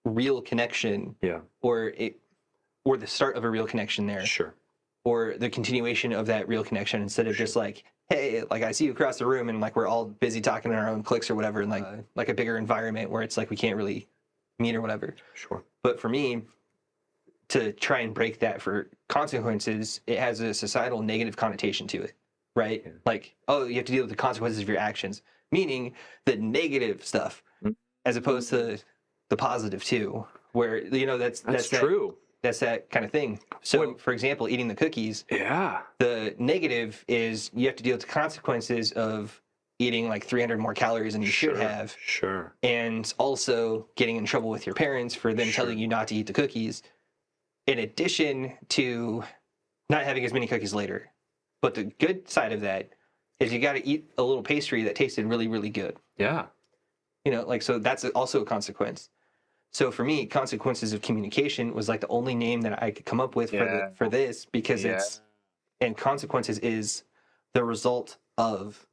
real connection. Yeah. Or the start of a real connection there. Sure. Or the continuation of that real connection instead of just like, hey, like I see you across the room and like we're all busy talking in our own cliques or whatever, and like a bigger environment where it's like we can't really meet or whatever. Sure. But for me, to try and break that for consequences, it has a societal negative connotation to it, right? Yeah. Like, oh, you have to deal with the consequences of your actions, meaning the negative stuff, as opposed to the positive too, where that's true. That's that kind of thing. So, for example, eating the cookies, Yeah. the negative is you have to deal with the consequences of eating like 300 more calories than you should have, Sure. and also getting in trouble with your parents for them telling you not to eat the cookies, in addition to not having as many cookies later. But the good side of that is you got to eat a little pastry that tasted really, really good. Yeah. So that's also a consequence. So for me, consequences of communication was like the only name that I could come up with for this, because and consequences is the result of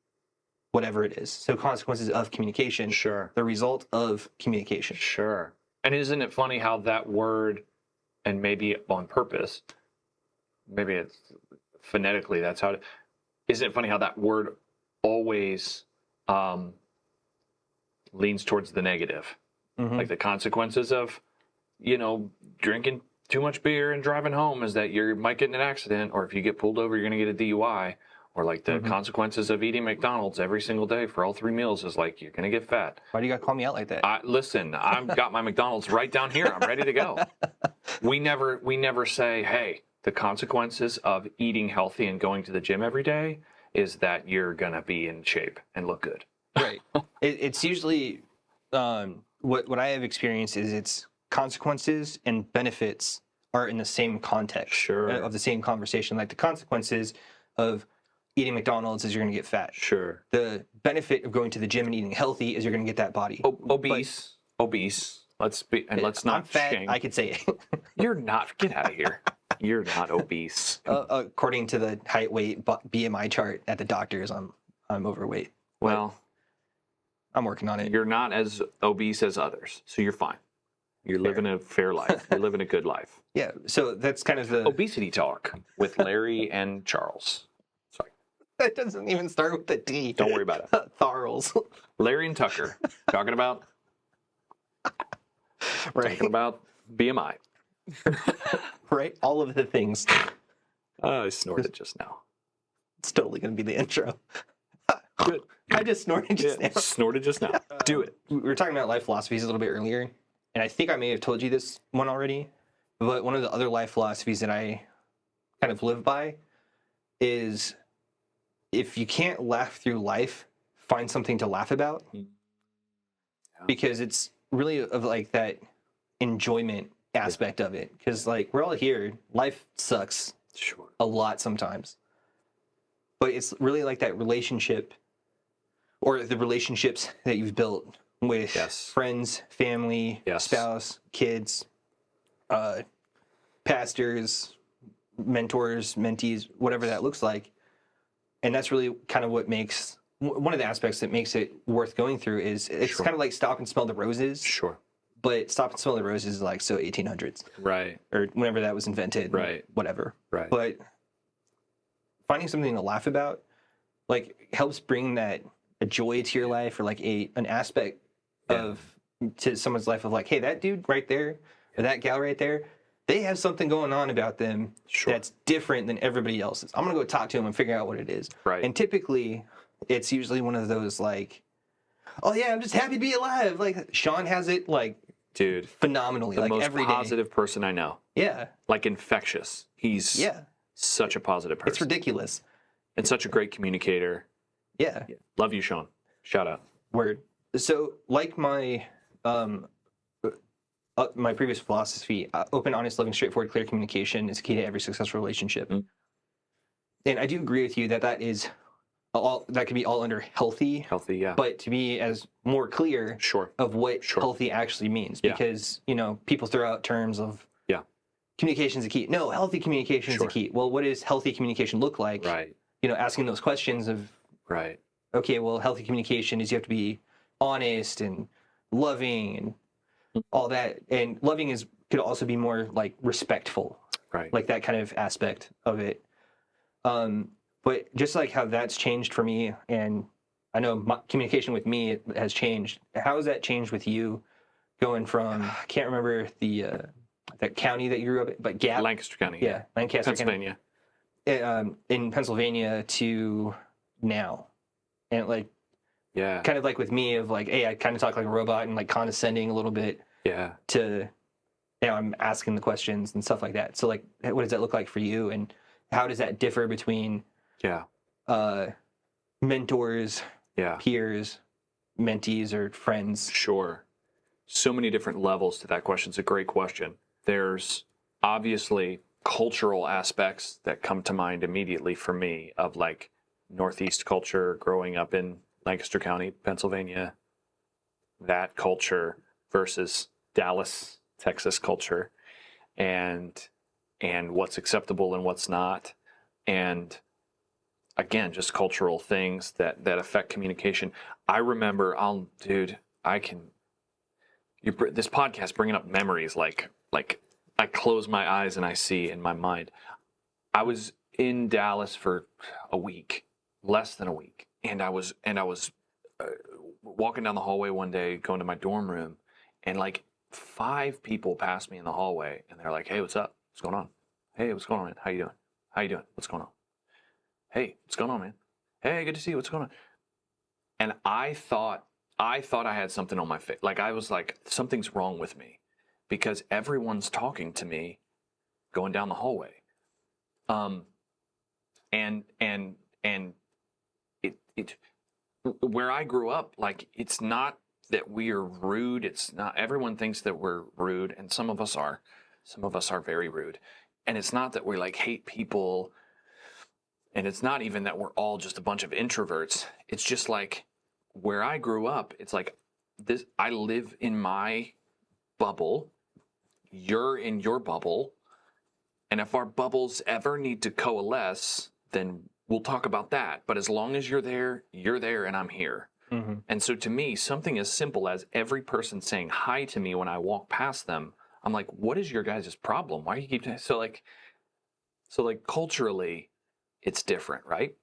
whatever it is. So consequences of communication. Sure. The result of communication. Sure. And isn't it funny how that word, and maybe on purpose, maybe it's phonetically, that's how isn't it funny how that word always leans towards the negative? Mm-hmm. Like the consequences of, drinking too much beer and driving home is that you might get in an accident, or if you get pulled over, you're going to get a DUI. Or like the consequences of eating McDonald's every single day for all 3 meals is like, you're going to get fat. Why do you got to call me out like that? Listen, I've got my McDonald's right down here. I'm ready to go. We never say, hey, the consequences of eating healthy and going to the gym every day is that you're going to be in shape and look good. Right. It's usually what I have experienced is it's consequences and benefits are in the same context of the same conversation. Like the consequences of eating McDonald's is you're going to get fat.Ure. The benefit of going to the gym and eating healthy is you're going to get that body. Obese. Let's not. I'm fat. shame. I could say it. You're not. Get out of here. You're not obese. According to the height, weight, BMI chart at the doctors, I'm overweight. Well, I'm working on it. You're not as obese as others, so you're fine. You're living a fair life. You're living a good life. Yeah. So that's kind of the Obesity Talk with Larry and Charles. Sorry. That doesn't even start with a D. Don't worry about it. Tharls. Larry and Tucker talking about talking about BMI. Right? All of the things. I snorted just now. It's totally going to be the intro. Good. I just snorted just now. Snorted just now. Do it. We were talking about life philosophies a little bit earlier, and I think I may have told you this one already, but one of the other life philosophies that I kind of live by is if you can't laugh through life, find something to laugh about. Yeah. Because it's really of like that enjoyment aspect of it. Because like we're all here, life sucks a lot sometimes. But it's really like that relationship or the relationships that you've built with friends, family, spouse, kids, pastors, mentors, mentees, whatever that looks like. And that's really kind of what makes one of the aspects that makes it worth going through is it's kind of like Stop and Smell the Roses. Sure. But Stop and Smell the Roses is like 1800s. Right. Or whenever that was invented. Right. Whatever. Right. But finding something to laugh about, like, helps bring that a joy to your life, or like an aspect of to someone's life of like, hey, that dude right there, or that gal right there, they have something going on about them that's different than everybody else's. I'm gonna go talk to them and figure out what it is. Right. And typically, it's usually one of those like, oh yeah, I'm just happy to be alive. Like Sean has it like, dude, phenomenally, the like most every day. positive person I know. Yeah. Like infectious. He's such a positive person. It's ridiculous. And such a great communicator. Yeah. Love you, Sean. Shout out. Word. So, like my previous philosophy, open, honest, loving, straightforward, clear communication is key to every successful relationship. Mm. And I do agree with you that that is all, that can be all under healthy. Healthy, yeah. But to be as more clear of what healthy actually means, because people throw out terms of communication is the key. No, healthy communication is the key. Well, what does healthy communication look like? Right. Asking those questions of okay, well, healthy communication is you have to be honest and loving and all that, and loving could also be more like respectful, like that kind of aspect of it. But just like how that's changed for me, and I know my communication with me has changed. How has that changed with you, going from I can't remember the county that you grew up in, but Gap, Lancaster County, Lancaster, Pennsylvania, in Pennsylvania to now, and like. Yeah. Kind of like with me of like, hey, I kind of talk like a robot and like condescending a little bit. Yeah. To now I'm asking the questions and stuff like that. So like, what does that look like for you? And how does that differ between mentors, peers, mentees, or friends? Sure. So many different levels to that question. It's a great question. There's obviously cultural aspects that come to mind immediately for me of like Northeast culture, growing up in Lancaster County, Pennsylvania, that culture versus Dallas, Texas culture, and what's acceptable and what's not, and again, just cultural things that affect communication. I remember, this podcast bringing up memories like I close my eyes and I see in my mind. I was in Dallas for a week, less than a week. And I was walking down the hallway one day, going to my dorm room, and like 5 people passed me in the hallway, and they're like, "Hey, what's up? What's going on? Hey, what's going on, man? How you doing? How you doing? What's going on? Hey, what's going on, man? Hey, good to see you. What's going on?" And I thought I had something on my face. Like I was like, something's wrong with me, because everyone's talking to me, going down the hallway. It where I grew up, like, it's not that we are rude. It's not, everyone thinks that we're rude, and some of us are very rude. And it's not that we like hate people, and it's not even that we're all just a bunch of introverts. It's just like where I grew up, it's like this, I live in my bubble, you're in your bubble, and if our bubbles ever need to coalesce, then we'll talk about that. But as long as you're there, and I'm here. Mm-hmm. And so to me, something as simple as every person saying hi to me when I walk past them, I'm like, what is your guys' problem? Why do you keep... So culturally, it's different, right?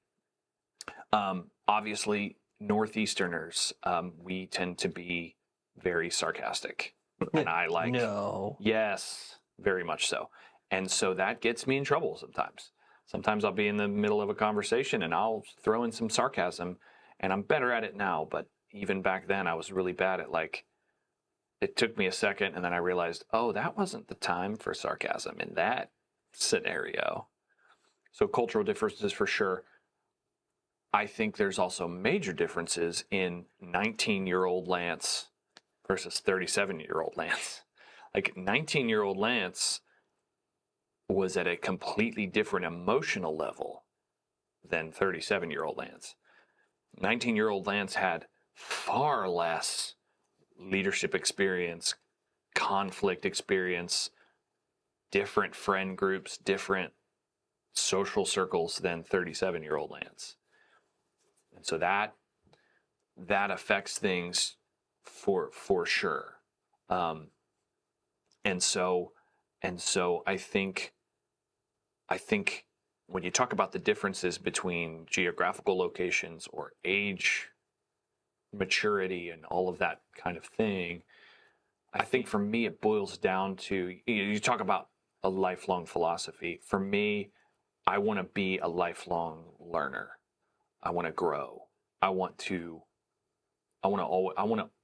Obviously, Northeasterners, we tend to be very sarcastic. And I like... No. Yes, very much so. And so that gets me in trouble sometimes. Sometimes I'll be in the middle of a conversation and I'll throw in some sarcasm, and I'm better at it now. But even back then, I was really bad at, like, it took me a second, and then I realized, oh, that wasn't the time for sarcasm in that scenario. So cultural differences for sure. I think there's also major differences in 19-year-old Lance versus 37-year-old Lance. Like, 19-year-old Lance was at a completely different emotional level than 37-year-old Lance. 19-year-old Lance had far less leadership experience, conflict experience, different friend groups, different social circles than 37-year-old Lance. And so that affects things for sure. And so I think when you talk about the differences between geographical locations or age, maturity, and all of that kind of thing, I think for me it boils down to, you talk about a lifelong philosophy. For me, I want to be a lifelong learner. I want to grow. I want to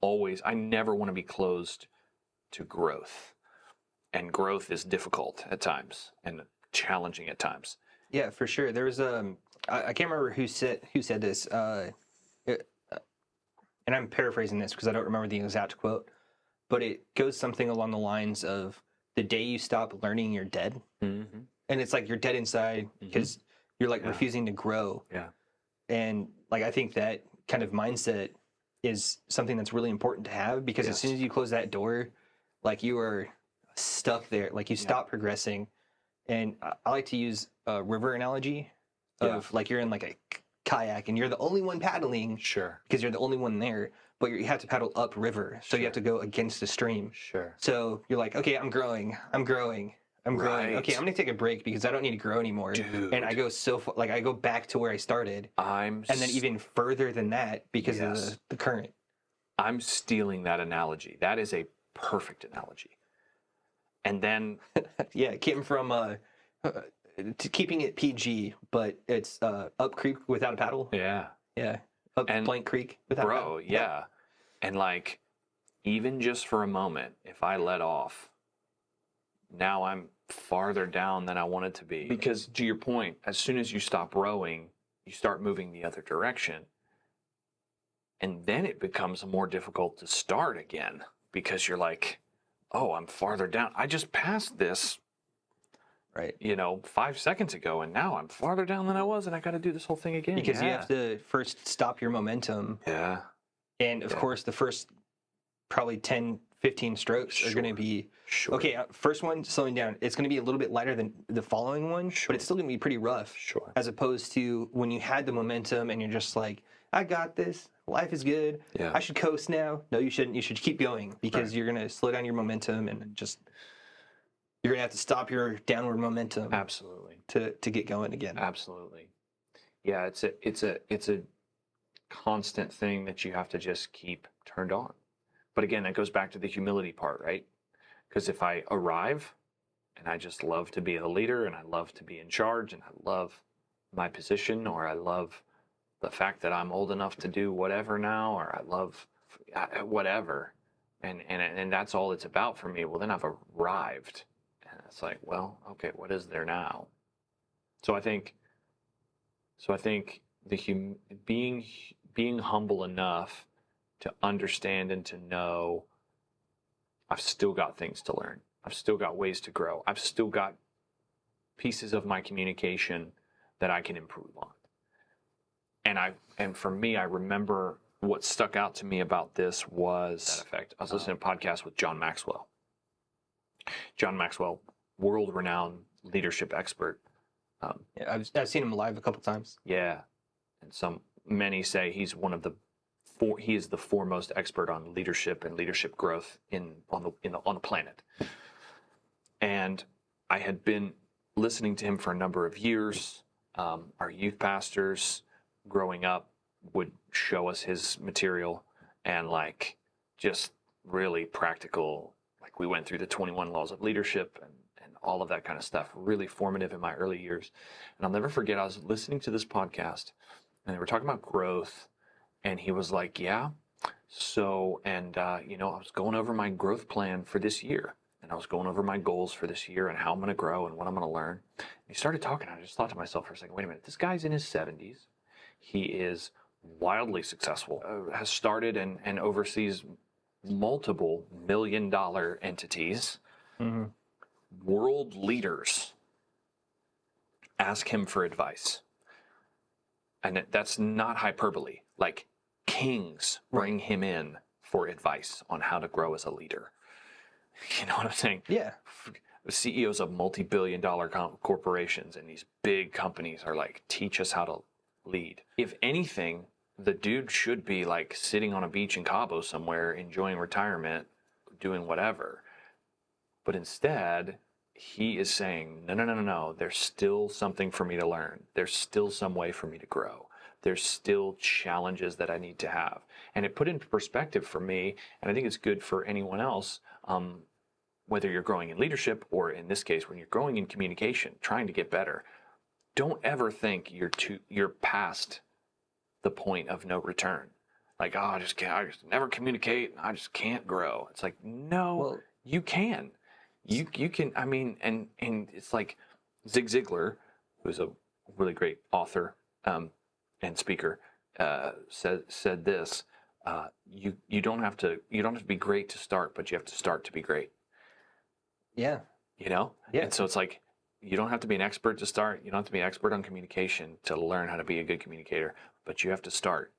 always, I never want to be closed to growth. And growth is difficult at times and challenging at times. Yeah, for sure. There was I can't remember who said this, and I'm paraphrasing this because I don't remember the exact quote, but it goes something along the lines of, the day you stop learning, you're dead. Mm-hmm. And it's like you're dead inside because you're like refusing to grow. Yeah. And like, I think that kind of mindset is something that's really important to have, because as soon as you close that door, like, you are stuck there, like you stop progressing. And I like to use a river analogy of like, you're in like a kayak and you're the only one paddling. Sure. Because you're the only one there, but you have to paddle upriver. So you have to go against the stream. Sure. So you're like, okay, I'm growing. Okay, I'm going to take a break because I don't need to grow anymore. Dude. And I go so far, like I go back to where I started. And then even further than that because of the current. I'm stealing that analogy. That is a perfect analogy. And then, yeah, it came from to keeping it PG, but it's up creek without a paddle. yeah, Up blank creek without a paddle. yeah. And like, even just for a moment, if I let off, now I'm farther down than I wanted to be. Because to your point, as soon as you stop rowing, you start moving the other direction. And then it becomes more difficult to start again, because you're like, oh, I'm farther down. I just passed this, right, 5 seconds ago, and now I'm farther down than I was, and I got to do this whole thing again. Because you have to first stop your momentum. Yeah. And of course, the first probably 10, 15 strokes are going to be, okay, first one, slowing down. It's going to be a little bit lighter than the following one, but it's still going to be pretty rough. Sure. As opposed to when you had the momentum and you're just like, I got this. Life is good. Yeah. I should coast now. No, you shouldn't. You should keep going, because you're going to slow down your momentum and just, you're going to have to stop your downward momentum. Absolutely. To get going again. Absolutely. Yeah, it's a constant thing that you have to just keep turned on. But again, that goes back to the humility part, right? Because if I arrive and I just love to be the leader and I love to be in charge and I love my position, or I love the fact that I'm old enough to do whatever now, or I love whatever, and that's all it's about for me, well, then I've arrived. And it's like, well, okay, what is there now? So I think being humble enough to understand and to know I've still got things to learn. I've still got ways to grow. I've still got pieces of my communication that I can improve on. And for me, I remember what stuck out to me about this was that effect. I was listening to a podcast with John Maxwell. John Maxwell, world-renowned leadership expert. I've seen him live a couple times. Yeah, and many say he's he is the foremost expert on leadership and leadership growth on the planet. And I had been listening to him for a number of years. Our youth pastors growing up would show us his material, and like, just really practical. Like, we went through the 21 laws of leadership and all of that kind of stuff, really formative in my early years. And I'll never forget, I was listening to this podcast and they were talking about growth, and he was like, yeah, so, and I was going over my growth plan for this year, and I was going over my goals for this year and how I'm going to grow and what I'm going to learn. And he started talking, and I just thought to myself for a second, wait a minute, this guy's in his 70s. He is wildly successful, has started and oversees multiple million-dollar entities. Mm-hmm. World leaders ask him for advice. And that's not hyperbole. Like, kings bring him in for advice on how to grow as a leader. You know what I'm saying? Yeah. CEOs of multi-billion-dollar corporations and these big companies are like, teach us how to lead. If anything, the dude should be like sitting on a beach in Cabo somewhere, enjoying retirement, doing whatever. But instead, he is saying, no, no, no, no, no. There's still something for me to learn. There's still some way for me to grow. There's still challenges that I need to have. And it put into perspective for me, and I think it's good for anyone else, whether you're growing in leadership or in this case, when you're growing in communication, trying to get better. Don't ever think you're past the point of no return. Like, oh, I just never communicate. I just can't grow. It's like, no, Well, you can. You can. I mean, and it's like Zig Ziglar, who's a really great author and speaker, said this. You don't have to be great to start, but you have to start to be great. yeah, You know. yeah. And so it's like, you don't have to be an expert to start. You don't have to be an expert on communication to learn how to be a good communicator, but you have to start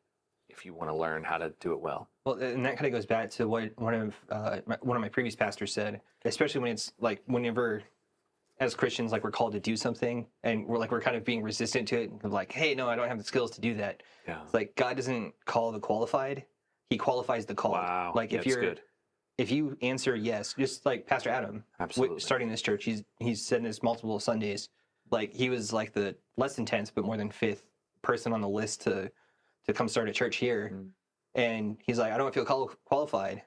if you want to learn how to do it well. Well, and that kind of goes back to what one of my previous pastors said, especially when it's like whenever as Christians, like we're called to do something and we're kind of being resistant to it. And like, hey, no, I don't have the skills to do that. Yeah. It's like God doesn't call the qualified; He qualifies the called. Wow. Like if That's good. if you answer yes, just like Pastor Adam, Absolutely. starting this church, he's said this multiple Sundays. Like he was like the less than 10th, but more than 5th person on the list to come start a church here. Mm. And he's like, I don't feel qualified,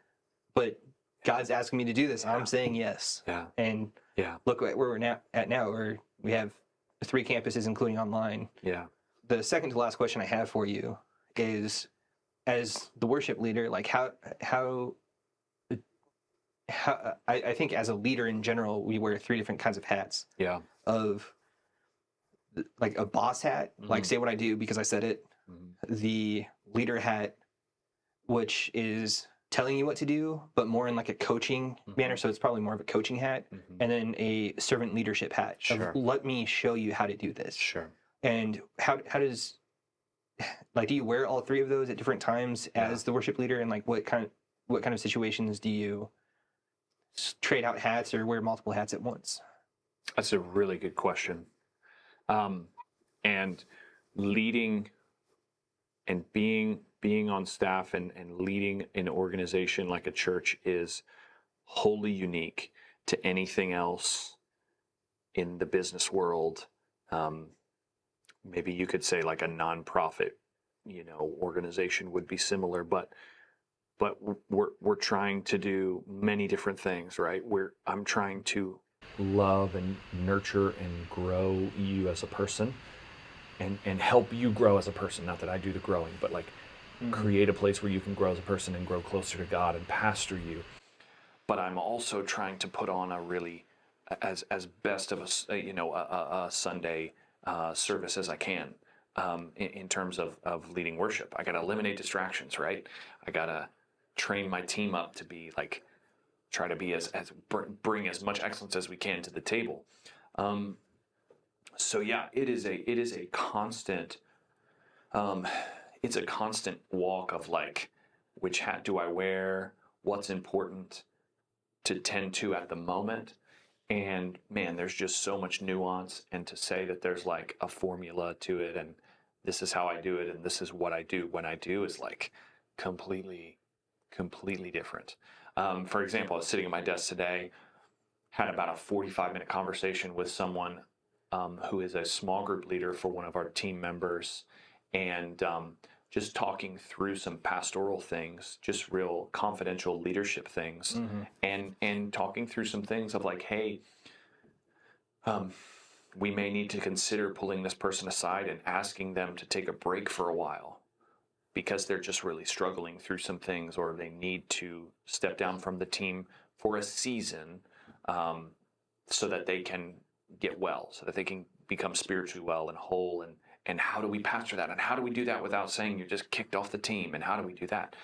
but God's asking me to do this. I'm saying yes. Yeah. And Yeah. look where we're at now, where we have 3 campuses, including online. Yeah. The second to last question I have for you is, as the worship leader, like how I think as a leader in general, we wear 3 different kinds of hats. Yeah. Of like a boss hat, like say what I do because I said it. Mm-hmm. The leader hat, which is telling you what to do, but more in like a coaching manner. So it's probably more of a coaching hat. Mm-hmm. And then a servant leadership hat. Sure. Of, let me show you how to do this. Sure. And how does, like, do you wear all 3 of those at different times as the worship leader? And like what kind of situations do you trade out hats or wear multiple hats at once? That's a really good question. And leading and being on staff and leading an organization like a church is wholly unique to anything else in the business world. Maybe you could say like a nonprofit, organization would be similar, but we're trying to do many different things, right? I'm trying to love and nurture and grow you as a person and help you grow as a person. Not that I do the growing, but like create a place where you can grow as a person and grow closer to God and pastor you. But I'm also trying to put on a really, as best of a Sunday service as I can, in terms of leading worship. I got to eliminate distractions, right? I got to train my team up to be like, try to be bring as much excellence as we can to the table. So yeah, it is a constant, it's a constant walk of like, which hat do I wear? What's important to tend to at the moment? And man, there's just so much nuance, and to say that there's like a formula to it and this is how I do it and this is what I do when I do is like completely different. For example, I was sitting at my desk today, had about a 45-minute conversation with someone who is a small group leader for one of our team members, and just talking through some pastoral things, just real confidential leadership things, and talking through some things of like, hey, we may need to consider pulling this person aside and asking them to take a break for a while because they're just really struggling through some things, or they need to step down from the team for a season so that they can get well, so that they can become spiritually well and whole. And how do we pastor that? And how do we do that without saying you're just kicked off the team? And how do we do that?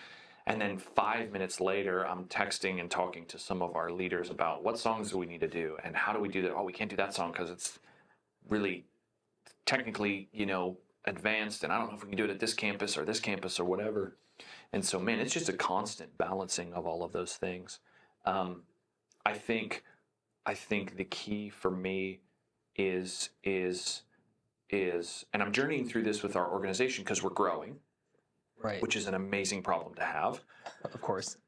And then 5 minutes later, I'm texting and talking to some of our leaders about what songs do we need to do? And how do we do that? Oh, we can't do that song because it's really technically, advanced, and I don't know if we can do it at this campus or whatever. And so, man, it's just a constant balancing of all of those things. I think the key for me is, and I'm journeying through this with our organization because we're growing, Right. which is an amazing problem to have. Of course.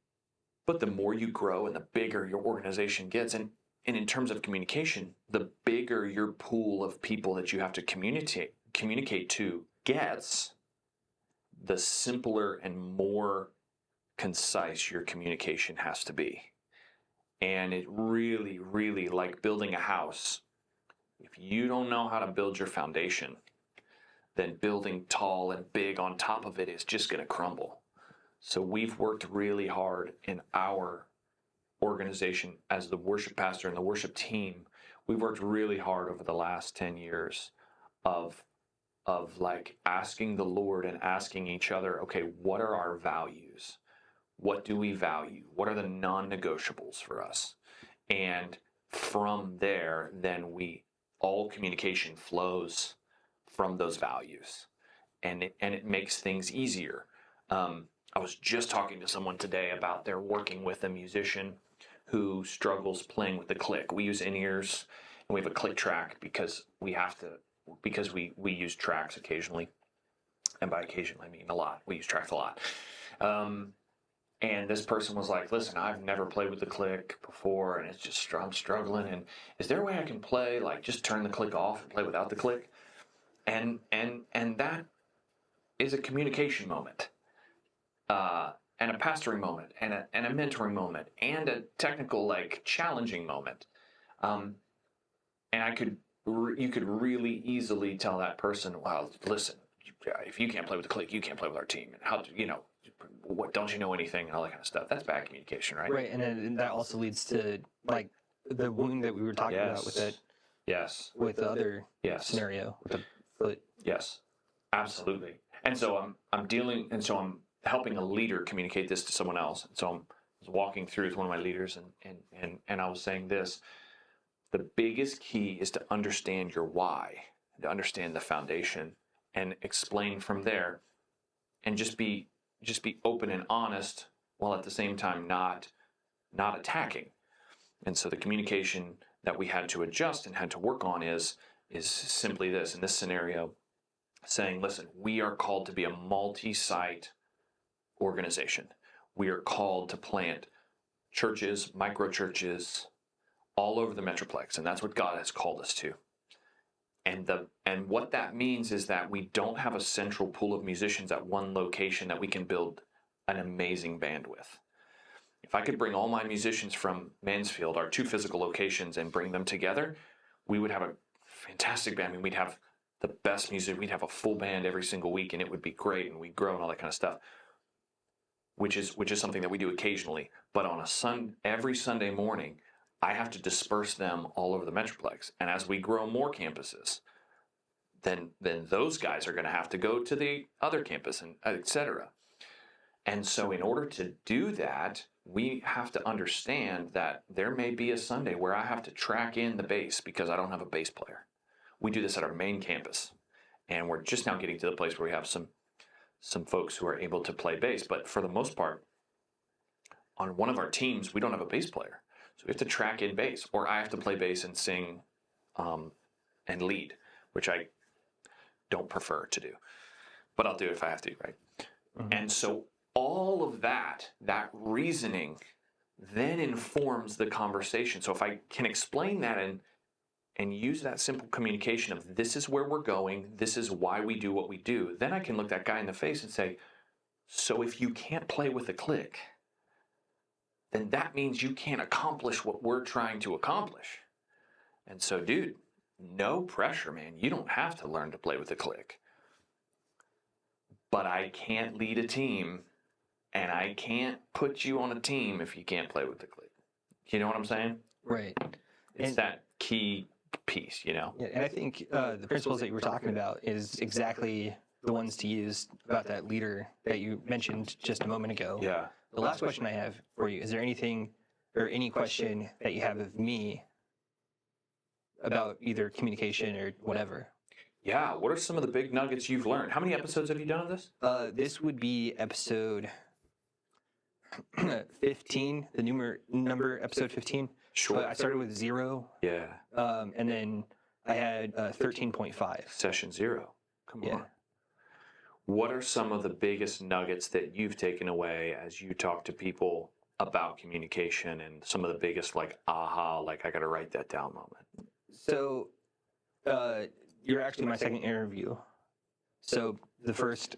But the more you grow and the bigger your organization gets, and in terms of communication, the bigger your pool of people that you have to communicate to gets, the simpler and more concise your communication has to be. And it really, really, like building a house. If you don't know how to build your foundation, then building tall and big on top of it is just going to crumble. So we've worked really hard in our organization as the worship pastor and the worship team. We've worked really hard over the last 10 years of like asking the Lord and asking each other, okay, what are our values? What do we value? What are the non-negotiables for us? And from there, then all communication flows from those values, and it makes things easier. I was just talking to someone today about they're working with a musician who struggles playing with the click. We use in-ears and we have a click track because we use tracks occasionally. And by occasionally, I mean a lot. We use tracks a lot. And this person was like, listen, I've never played with the click before, and it's just, I'm struggling. And is there a way I can play, like just turn the click off and play without the click? And that is a communication moment, and a pastoring moment, and a mentoring moment, and a technical, like, challenging moment. And you could really easily tell that person, well, listen, if you can't play with the click, you can't play with our team. And how, what, don't you know anything, and all that kind of stuff. That's bad communication, right? Right, and then that also leads to like the wound that we were talking about with it. Yes. With the other scenario with the foot. Yes, absolutely. And so I'm helping a leader communicate this to someone else. And so I was walking through with one of my leaders, and I was saying this: the biggest key is to understand your why, to understand the foundation, and explain from there, and just be open and honest, while at the same time not attacking. And so the communication that we had to adjust and had to work on is simply this, in this scenario, saying, listen, we are called to be a multi-site organization. We are called to plant churches, micro churches, all over the Metroplex, and that's what God has called us to. And what that means is that we don't have a central pool of musicians at one location that we can build an amazing band with. If I could bring all my musicians from Mansfield, our 2 physical locations, and bring them together, we would have a fantastic band. I mean, we'd have the best music. We'd have a full band every single week, and it would be great, and we'd grow and all that kind of stuff, which is something that we do occasionally. But on every Sunday morning, I have to disperse them all over the Metroplex. And as we grow more campuses, then those guys are going to have to go to the other campus, and et cetera. And so in order to do that, we have to understand that there may be a Sunday where I have to track in the bass because I don't have a bass player. We do this at our main campus, and we're just now getting to the place where we have some folks who are able to play bass. But for the most part, on one of our teams, we don't have a bass player. So we have to track in bass, or I have to play bass and sing and lead, which I don't prefer to do. But I'll do it if I have to, right? Mm-hmm. And so all of that reasoning then informs the conversation. So if I can explain that and use that simple communication of this is where we're going, this is why we do what we do, then I can look that guy in the face and say, so if you can't play with a click, then that means you can't accomplish what we're trying to accomplish. And so, dude, no pressure, man. You don't have to learn to play with a click. But I can't lead a team, and I can't put you on a team if you can't play with the click. You know what I'm saying? Right. It's that key piece, Yeah, and I think the principles that you were talking about is exactly the ones to use about that leader that you mentioned just a moment ago. Yeah. The last question I have for you, is there anything or any question that you have of me about either communication or whatever? Yeah, what are some of the big nuggets you've learned? How many episodes have you done of this? This would be episode 15, the number episode 15. Sure. I started with 0. Yeah. And then I had 13.5. Session 0. Come Yeah. on. What are some of the biggest nuggets that you've taken away as you talk to people about communication and some of the biggest like aha, like I got to write that down moment? So, you're actually my second interview. So the first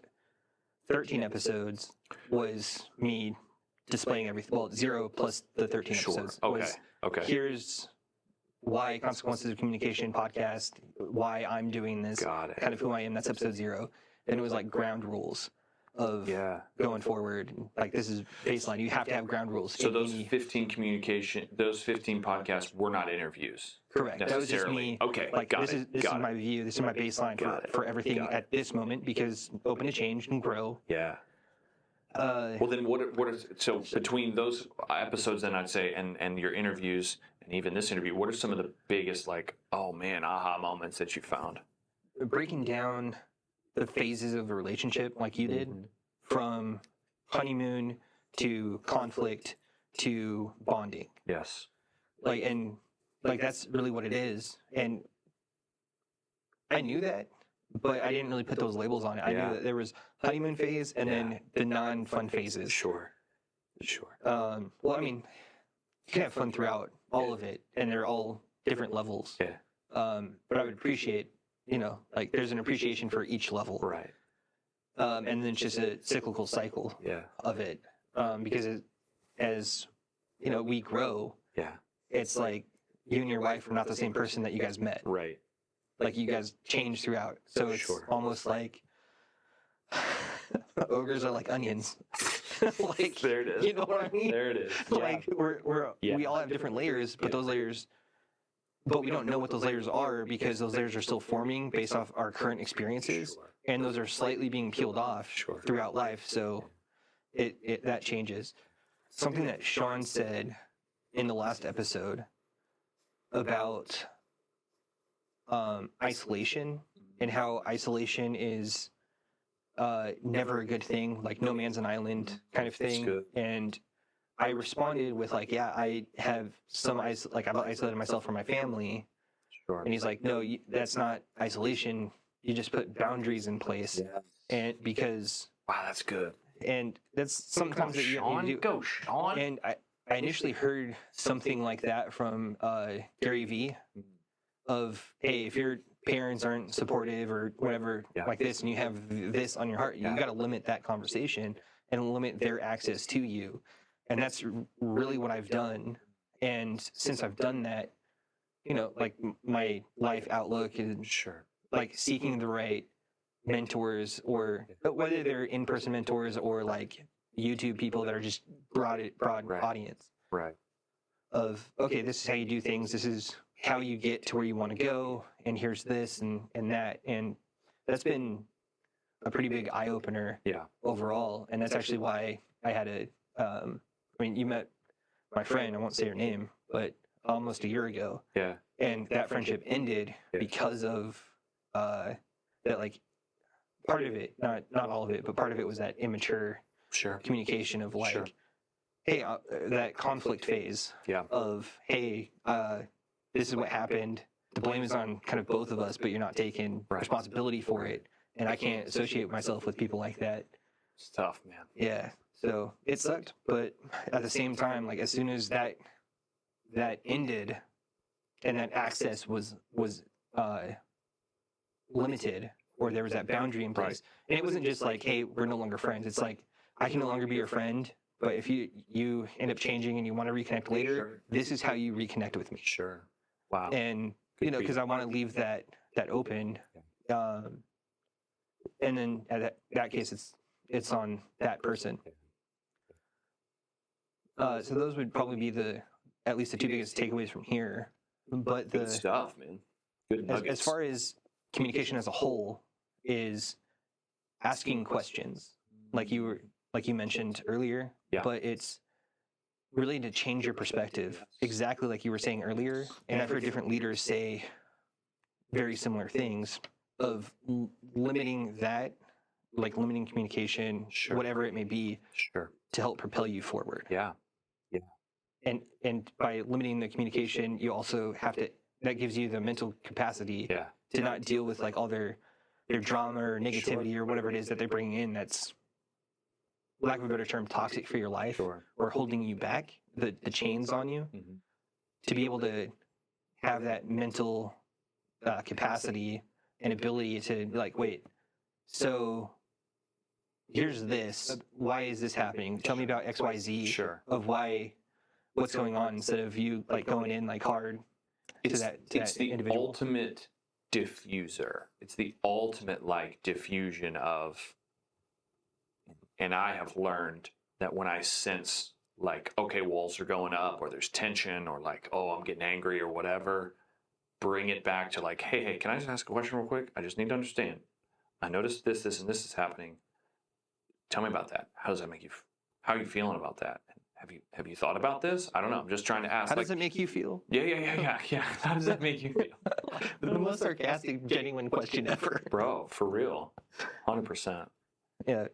13 episodes was me displaying everything. Well, 0 plus the 13 episodes. Okay. Was, Okay. Here's why Consequences of Communication podcast, why I'm doing this, Got it. kind of who I am. That's episode 0. Then it was like ground rules of going forward. Like, this is baseline. You have to have ground rules. So those 15 podcasts were not interviews. Correct. That was just me. Okay. Like, got this it. is my view. This is my baseline for everything at this moment, because open to change and grow. Yeah. Well, then what is so between those episodes, then I'd say, and your interviews, and even this interview, what are some of the biggest, like, oh man, aha moments that you found? Breaking down the phases of a relationship, like you did, from honeymoon to conflict to bonding. Yes. Like that's really what it is. And I knew that, but I didn't really put those labels on it. I knew that there was honeymoon phase and then the non-fun phases. Sure. Well, I mean, you can have fun throughout all of it, and they're all different levels. Yeah. But I would appreciate, like, there's an appreciation for each level. Right. And then it's just a cyclical cycle of it. Because as we grow, it's like you and your wife are not the same person that you guys met. Right. Like, you guys change throughout. So it's almost like ogres are like onions. Like, there it is. You know what I mean? There it is. Like, we all have different layers, but those layers, but we don't know what those layers are, because those layers are still forming based off our current experiences, and those are slightly being peeled off throughout life. So that changes. Something that Sean said in the last episode about isolation, and how isolation is never a good thing, like no man's an island kind of thing. And I responded with like, I have I've isolated myself from my family. Sure. And he's like, no, that's not isolation. You just put boundaries in place. And because wow, that's good. And that's sometimes that you do. Go, Sean. And I initially heard something like that from Gary Vee, of, hey, if your parents aren't supportive or whatever like this, and you have this on your heart, you got to limit that conversation and limit their access to you. And that's really what I've done. And since I've done that, like, my life outlook is like seeking the right mentors, or whether they're in-person mentors or like YouTube people that are just broad audience. Right. Of, okay, this is how you do things. This is how you get to where you want to go. And here's this and that. And that's been a pretty big eye-opener overall. And that's actually why I had you met my friend, I won't say her name, but almost a year ago. Yeah. And that friendship ended because of that, like, part of it, not all of it, but part of it was that immature communication of like, hey, that conflict phase of, hey, this is what happened. The blame is on kind of both of us, but you're not taking responsibility for it. And I can't associate myself with people like that. It's tough, man. Yeah. So it sucked, but at the same time, like, as soon as that ended and that access was limited, or there was that boundary in place, and it wasn't just like, hey, we're no longer friends. It's like, I can no longer be your friend, but if you end up changing and you want to reconnect later, this is how you reconnect with me. Sure. Wow. And because I want to leave that open, and then at that case, it's on that person. So those would probably be at least the two biggest takeaways from here. But good stuff, man. Good nuggets. As far as communication as a whole, is asking questions, like you mentioned earlier. But it's really to change your perspective, exactly like you were saying earlier. And I've heard different leaders say very similar things of limiting that, like limiting communication, whatever it may be, to help propel you forward. And by limiting the communication, you also have to, that gives you the mental capacity to not deal with like all their drama or negativity or whatever it is that they're bringing in that's lack of a better term, toxic for your life, Sure. or holding you back, the chains on you, Mhm. to be able to have that mental capacity and ability to be like, wait, so here's this. Why is this happening? Tell me about X, Y, Z. Sure. Of what's going on, instead of you like going in like hard to that It's the individual. ultimate diffuser. It's the ultimate like diffusion of, and I have learned that when I sense like, okay, walls are going up or there's tension or like, oh, I'm getting angry or whatever, bring it back to like, hey, can I just ask a question real quick? I just need to understand. I noticed this, and this is happening. Tell me about that. How does that make you? How are you feeling about that? Have you thought about this? I don't know. I'm just trying to ask. How does it make you feel? Yeah. How does that make you feel? The most sarcastic, genuine question ever. Bro, for real. 100%. Yeah.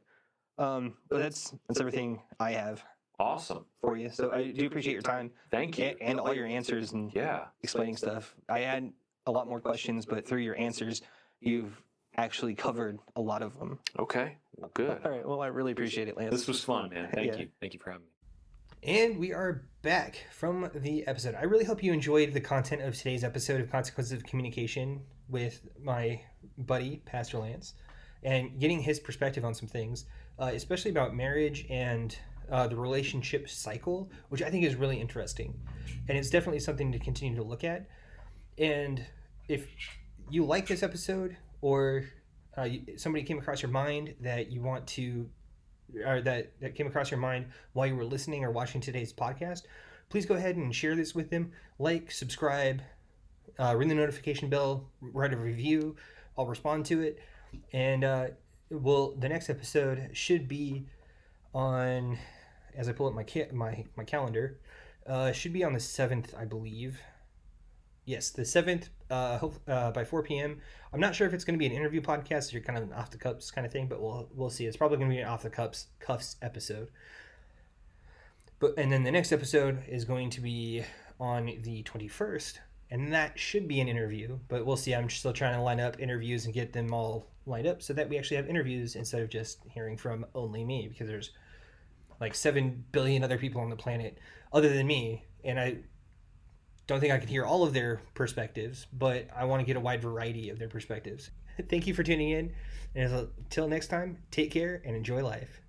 But that's everything I have Awesome. for you. So I do appreciate your time. Thank you. And all your answers and Yeah. explaining stuff. I had a lot more questions, but through your answers, you've actually covered a lot of them. Okay. Well, good. All right. Well, I really appreciate it, Lance. This was fun, man. Thank Yeah. you. Thank you for having me. And we are back from the episode. I really hope you enjoyed the content of today's episode of Consequences of Communication with my buddy, Pastor Lance, and getting his perspective on some things, especially about marriage and the relationship cycle, which I think is really interesting. And it's definitely something to continue to look at. And if you like this episode, or somebody came across your mind that you want to, or that came across your mind while you were listening or watching today's podcast, please go ahead and share this with them. Like, subscribe, ring the notification bell, write a review. I'll respond to it. And the next episode should be on, as I pull up my calendar, should be on the 7th, I believe. Yes, the 7th, by 4 p.m. I'm not sure if it's going to be an interview podcast or kind of an off the cuffs kind of thing, but we'll see. It's probably going to be an off the cuffs episode. And then the next episode is going to be on the 21st, and that should be an interview, but we'll see. I'm still trying to line up interviews and get them all lined up so that we actually have interviews instead of just hearing from only me, because there's like 7 billion other people on the planet other than me, and I don't think I could hear all of their perspectives, but I want to get a wide variety of their perspectives. Thank you for tuning in, and until next time, take care and enjoy life.